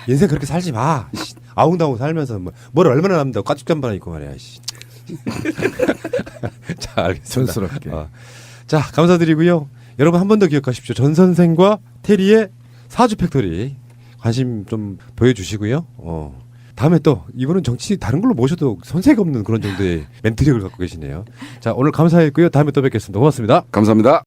S8: 인생 그렇게 살지 마. 아웅다웅 살면서 뭘 얼마나 남는다고 까죽잠바나 입고 말이야. 자, 알겠습니다.
S10: 촌스럽게.
S8: 자, 감사드리고요. 여러분 한 번 더 기억하십시오. 전 선생과 테리의 사주 팩토리 관심 좀 보여주시고요. 다음에 또 이분은 정치 다른 걸로 모셔도 손색 없는 그런 정도의 멘트력을 갖고 계시네요. 자, 오늘 감사했고요. 다음에 또 뵙겠습니다. 고맙습니다.
S12: 감사합니다.